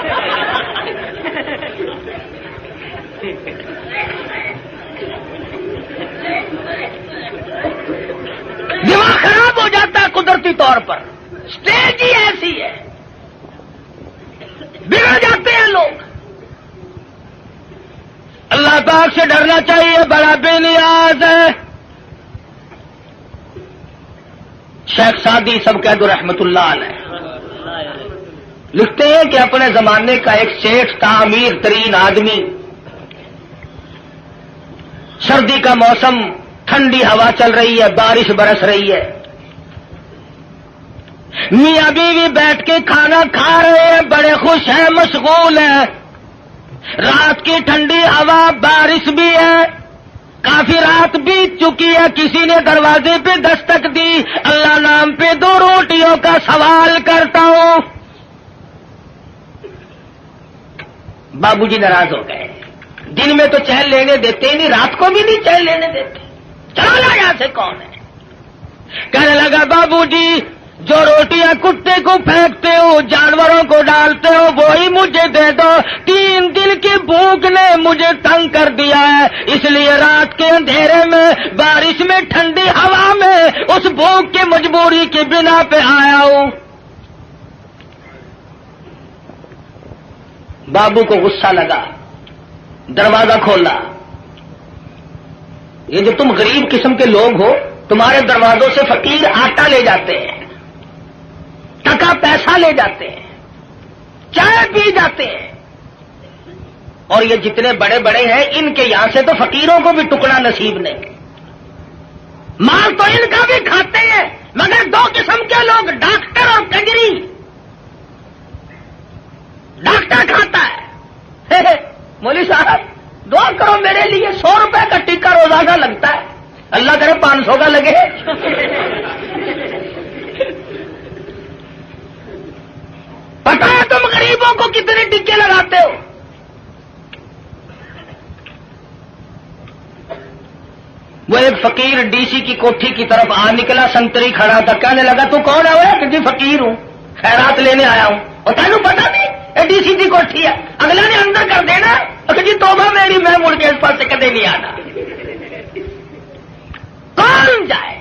دماغ خراب خراب ہو جاتا ہے قدرتی طور پر. اسٹیج ہی ایسی ہے, بگڑ جاتے ہیں لوگ. اللہ پاک سے ڈرنا چاہیے, بڑا بے نیاز ہے. شیخ سعدی سب قید رحمت اللہ علیہ لکھتے ہیں کہ اپنے زمانے کا ایک شیخ تھا, امیر ترین آدمی. سردی کا موسم, ٹھنڈی ہوا چل رہی ہے, بارش برس رہی ہے. میاں بیوی بیٹھ کے کھانا کھا رہے ہیں, بڑے خوش ہیں, مشغول ہیں. رات کی ٹھنڈی ہوا, بارش بھی ہے, کافی رات بیت چکی ہے. کسی نے دروازے پہ دستک دی. اللہ نام پہ 2 روٹیوں کا سوال کرتا ہوں. بابو جی ناراض ہو گئے. دن میں تو چین لینے دیتے ہی نہیں, رات کو بھی نہیں چین لینے دیتے. چلو نا یہاں سے کون ہے. کہنے لگا بابو جی جو روٹیاں کتے کو پھینکتے ہو, جانوروں کو ڈالتے ہو, وہی مجھے دے دو. 3 دن کی بھوک نے مجھے تنگ کر دیا ہے, اس لیے رات کے اندھیرے میں, بارش میں, ٹھنڈی ہوا میں اس بھوک کی مجبوری کی بنا پہ آیا ہوں. بابو کو غصہ لگا, دروازہ کھولا. یہ جو تم غریب قسم کے لوگ ہو, تمہارے دروازوں سے فقیر آٹا لے جاتے ہیں, ٹکا پیسہ لے جاتے ہیں, چائے پی جاتے ہیں, اور یہ جتنے بڑے بڑے ہیں ان کے یہاں سے تو فقیروں کو بھی ٹکڑا نصیب نہیں. مال تو ان کا بھی کھاتے ہیں, مگر 2 قسم کے لوگ, ڈاکٹر اور کجری. ڈاکٹر کھاتا ہے, مولوی صاحب دعا کرو میرے لیے, 100 روپے کا ٹکا روزانہ لگتا ہے, اللہ کرے 500 کا لگے. پتا ہے تم غریبوں کو کتنے ٹکے لگاتے ہو. وہ ایک فقیر ڈی سی کی کوٹھی کی طرف آ نکلا, سنتری کھڑا تھا. کہنے لگا تو کون ہے وہ؟ کہ جی فقیر ہوں, خیرات لینے آیا ہوں. اور تینوں پتا نہیں یہ ڈی سی کی کوٹھی ہے, اگلا نے اندر کر دینا. اور جی توبہ میری, میں مڑ کے اس پاس سے کدے نہیں آنا. کون جائے؟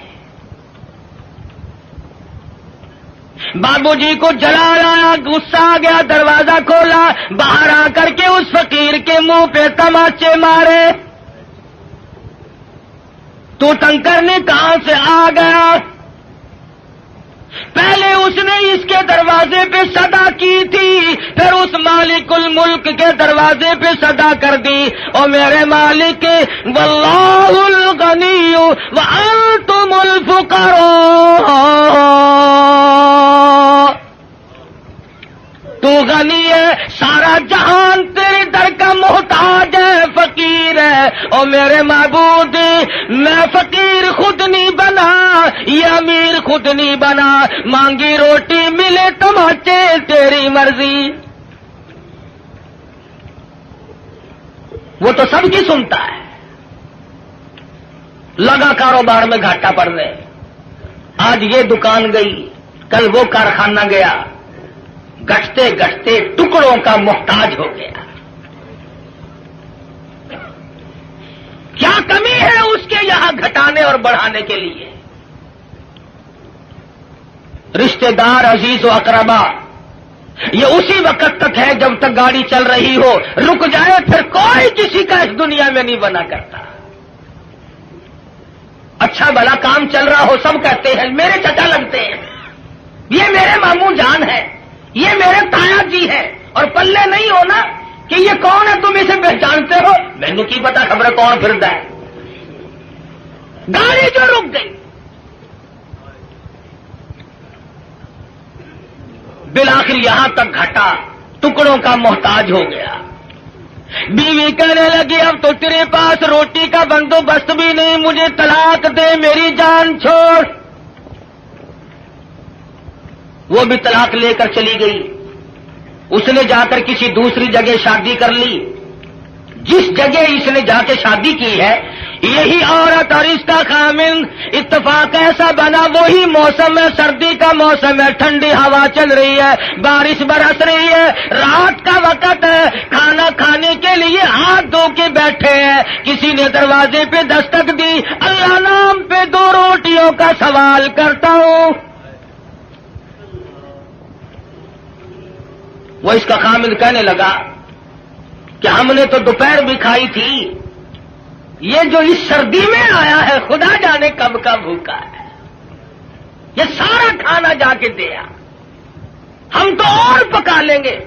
بابو جی کو جلال آیا, غصہ آ گیا, دروازہ کھولا, باہر آ کر کے اس فقیر کے منہ پہ تماچے مارے. تو تنگ کرنے کہاں سے آ گیا؟ پہلے اس نے اس کے دروازے پہ صدا کی تھی, پھر اس مالک الملک کے دروازے پہ صدا کر دی. اور میرے مالک, واللہ الغنی وانتم الفقراء, تو غنی ہے, سارا جہان تیرے در کا محتاج ہے, فقیر ہے. اور میرے معبود, میں فقیر خود نہیں بنا, یہ امیر خود نہیں بنا. مانگی روٹی ملے تماچے, تیری مرضی. وہ تو سب کی سنتا ہے. لگا کاروبار میں گھاٹا پڑنے, آج یہ دکان گئی, کل وہ کارخانہ گیا, گھٹتے گھٹتے ٹکڑوں کا محتاج ہو گیا. کیا کمی ہے اس کے یہاں گھٹانے اور بڑھانے کے لیے؟ رشتہ دار, عزیز و اقربا, یہ اسی وقت تک ہے جب تک گاڑی چل رہی ہو. رک جائے پھر کوئی کسی کا اس دنیا میں نہیں بنا کرتا. اچھا بھلا کام چل رہا ہو, سب کہتے ہیں میرے چچا لگتے ہیں, یہ میرے ماموں جان ہے, یہ میرے تایا جی ہے. اور پلے نہیں ہونا کہ یہ کون ہے, تم اسے پہچانتے ہو, مینو کی پتا خبر کون پھرتا ہے. گاڑی جو رک گئی, بالآخر یہاں تک گھٹا, ٹکڑوں کا محتاج ہو گیا. بیوی کہنے لگی اب تو تیرے پاس روٹی کا بندوبست بھی نہیں, مجھے طلاق دے, میری جان چھوڑ. وہ بھی طلاق لے کر چلی گئی. اس نے جا کر کسی دوسری جگہ شادی کر لی. جس جگہ اس نے جا کے شادی کی ہے یہی عورت اور اس کا خامن. اتفاق ایسا بنا وہی موسم ہے, سردی کا موسم ہے, ٹھنڈی ہوا چل رہی ہے, بارش برس رہی ہے, رات کا وقت ہے, کھانا کھانے کے لیے ہاتھ دھو کے بیٹھے ہیں. کسی نے دروازے پہ دستک دی, اللہ نام پہ 2 روٹی روٹیوں کا سوال کرتا ہوں. وہ اس کا خامد کہنے لگا کہ ہم نے تو دوپہر بھی کھائی تھی، یہ جو اس سردی میں آیا ہے خدا جانے کب کا بھوکا ہے، یہ سارا کھانا جا کے دیا، ہم تو اور پکا لیں گے،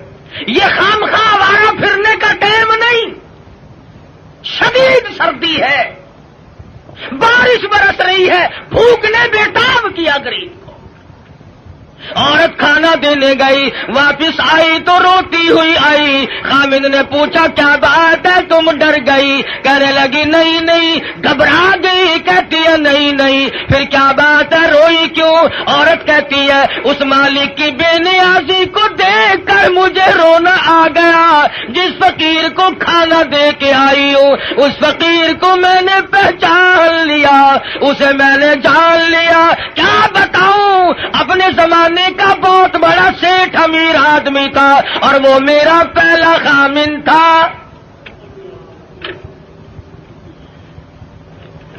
یہ خامخواہ آوارہ پھرنے کا ٹائم نہیں، شدید سردی ہے، بارش برس رہی ہے، بھوک نے بےتاب کیا غریب کو. عورت کھانا دینے گئی، واپس آئی تو روتی ہوئی آئی. خامد نے پوچھا کیا بات ہے تم ڈر گئی؟ کہنے لگی نہیں نہیں. گھبرا گئی؟ کہتی ہے نہیں نہیں. پھر کیا بات ہے، روئی کیوں؟ عورت کہتی ہے اس مالک کی بے نیازی کو دیکھ کر مجھے رونا آ گیا. جس فقیر کو کھانا دے کے آئی ہوں اس فقیر کو میں نے پہچان لیا، اسے میں نے جان لیا. کیا بتاؤں، اپنے زمانے کا بہت بڑا سیٹھ امیر آدمی تھا اور وہ میرا پہلا خامن تھا.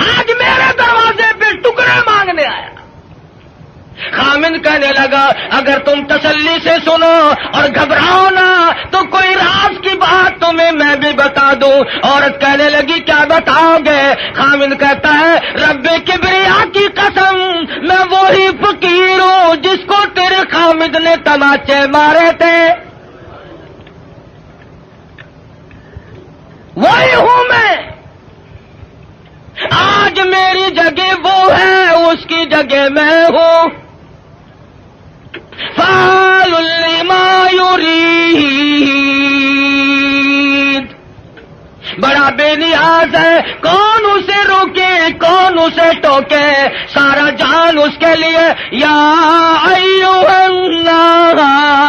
آج میرے دروازے پہ ٹکڑے مانگنے آیا. خامن کہنے لگا اگر تم تسلی سے سنو اور گھبراؤ نہ تو کوئی راز کی بات تمہیں میں بھی بتا دوں. عورت کہنے لگی کیا بتاؤ گے؟ خامن کہتا ہے رب کبریا کی قسم میں وہی فقیر ہوں جس کو تیرے خامد نے تماچے مارے تھے، وہی ہوں میں. آج میری جگہ وہ ہے، اس کی جگہ میں ہوں. فعال لما یرید، بڑا بے نیاز ہے، کون اسے روکے کون اسے ٹوکے، سارا جان اس کے لیے. یا ایھا الناس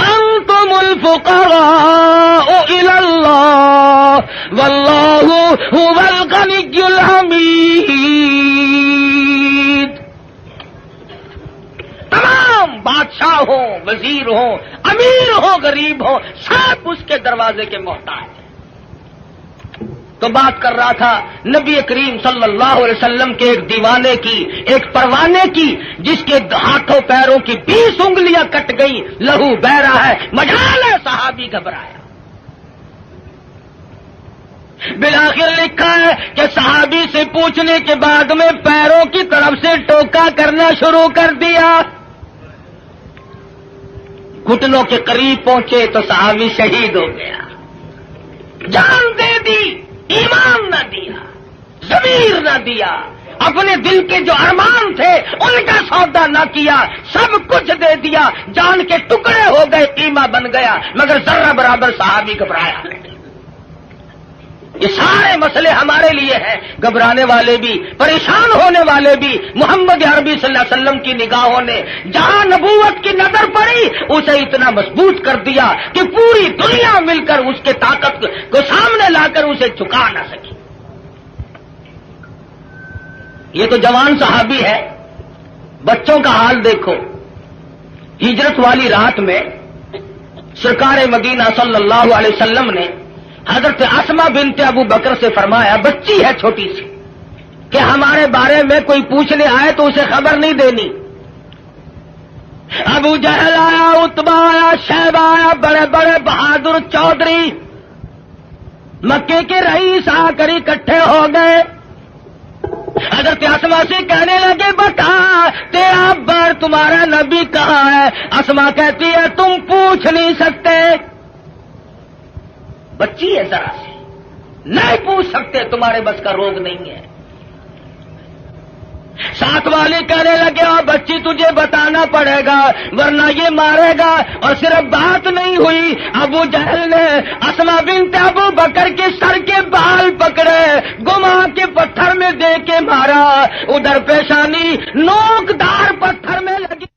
انتم الفقراء الی اللہ واللہ هو الغنی الحمید. تمام بادشاہ ہوں، وزیر ہوں، امیر ہوں، غریب ہوں، سب اس کے دروازے کے محتاج ہیں. تو بات کر رہا تھا نبی کریم صلی اللہ علیہ وسلم کے ایک دیوانے کی، ایک پروانے کی جس کے ہاتھوں پیروں کی 20 انگلیاں کٹ گئی، لہو بہ رہا ہے. مجال ہے صحابی گھبرایا. بالآخر لکھا ہے کہ صحابی سے پوچھنے کے بعد میں پیروں کی طرف سے ٹوکا کرنا شروع کر دیا. گھٹنوں کے قریب پہنچے تو صحابی شہید ہو گیا. جان دے دی، ایمان نہ دیا، ضمیر نہ دیا، اپنے دل کے جو ارمان تھے ان کا سودا نہ کیا، سب کچھ دے دیا، جان کے ٹکڑے ہو گئے، قیمہ بن گیا، مگر ذرہ برابر صحابی گھبرایا. یہ سارے مسئلے ہمارے لیے ہیں، گھبرانے والے بھی، پریشان ہونے والے بھی. محمد عربی صلی اللہ علیہ وسلم کی نگاہوں نے جہاں نبوت کی نظر پڑی اسے اتنا مضبوط کر دیا کہ پوری دنیا مل کر اس کے طاقت کو سامنے لا کر اسے جھکا نہ سکی. یہ تو جوان صحابی ہے. بچوں کا حال دیکھو. ہجرت والی رات میں سرکار مدینہ صلی اللہ علیہ وسلم نے حضرت اسما بنت ابو بکر سے فرمایا، بچی ہے چھوٹی سی، کہ ہمارے بارے میں کوئی پوچھنے آئے تو اسے خبر نہیں دینی. ابو جہل آیا، عتبہ آیا، شیبہ آیا، بڑے بڑے بہادر چودھری مکے کے رئیس آ کر اکٹھے ہو گئے. حضرت اسما سے کہنے لگے بتا تیرا بار تمہارا نبی کہاں ہے؟ اسما کہتی ہے تم پوچھ نہیں سکتے، بچی ہے ذرا سی، نہیں پوچھ سکتے، تمہارے بس کا روگ نہیں ہے. ساتھ والے کہنے لگے اور بچی تجھے بتانا پڑے گا ورنہ یہ مارے گا. اور صرف بات نہیں ہوئی، ابو جہل نے اسما بنت ابو بکر کے سر کے بال پکڑے، گما کے پتھر میں دے کے مارا. ادھر پیشانی نوکدار پتھر میں لگی.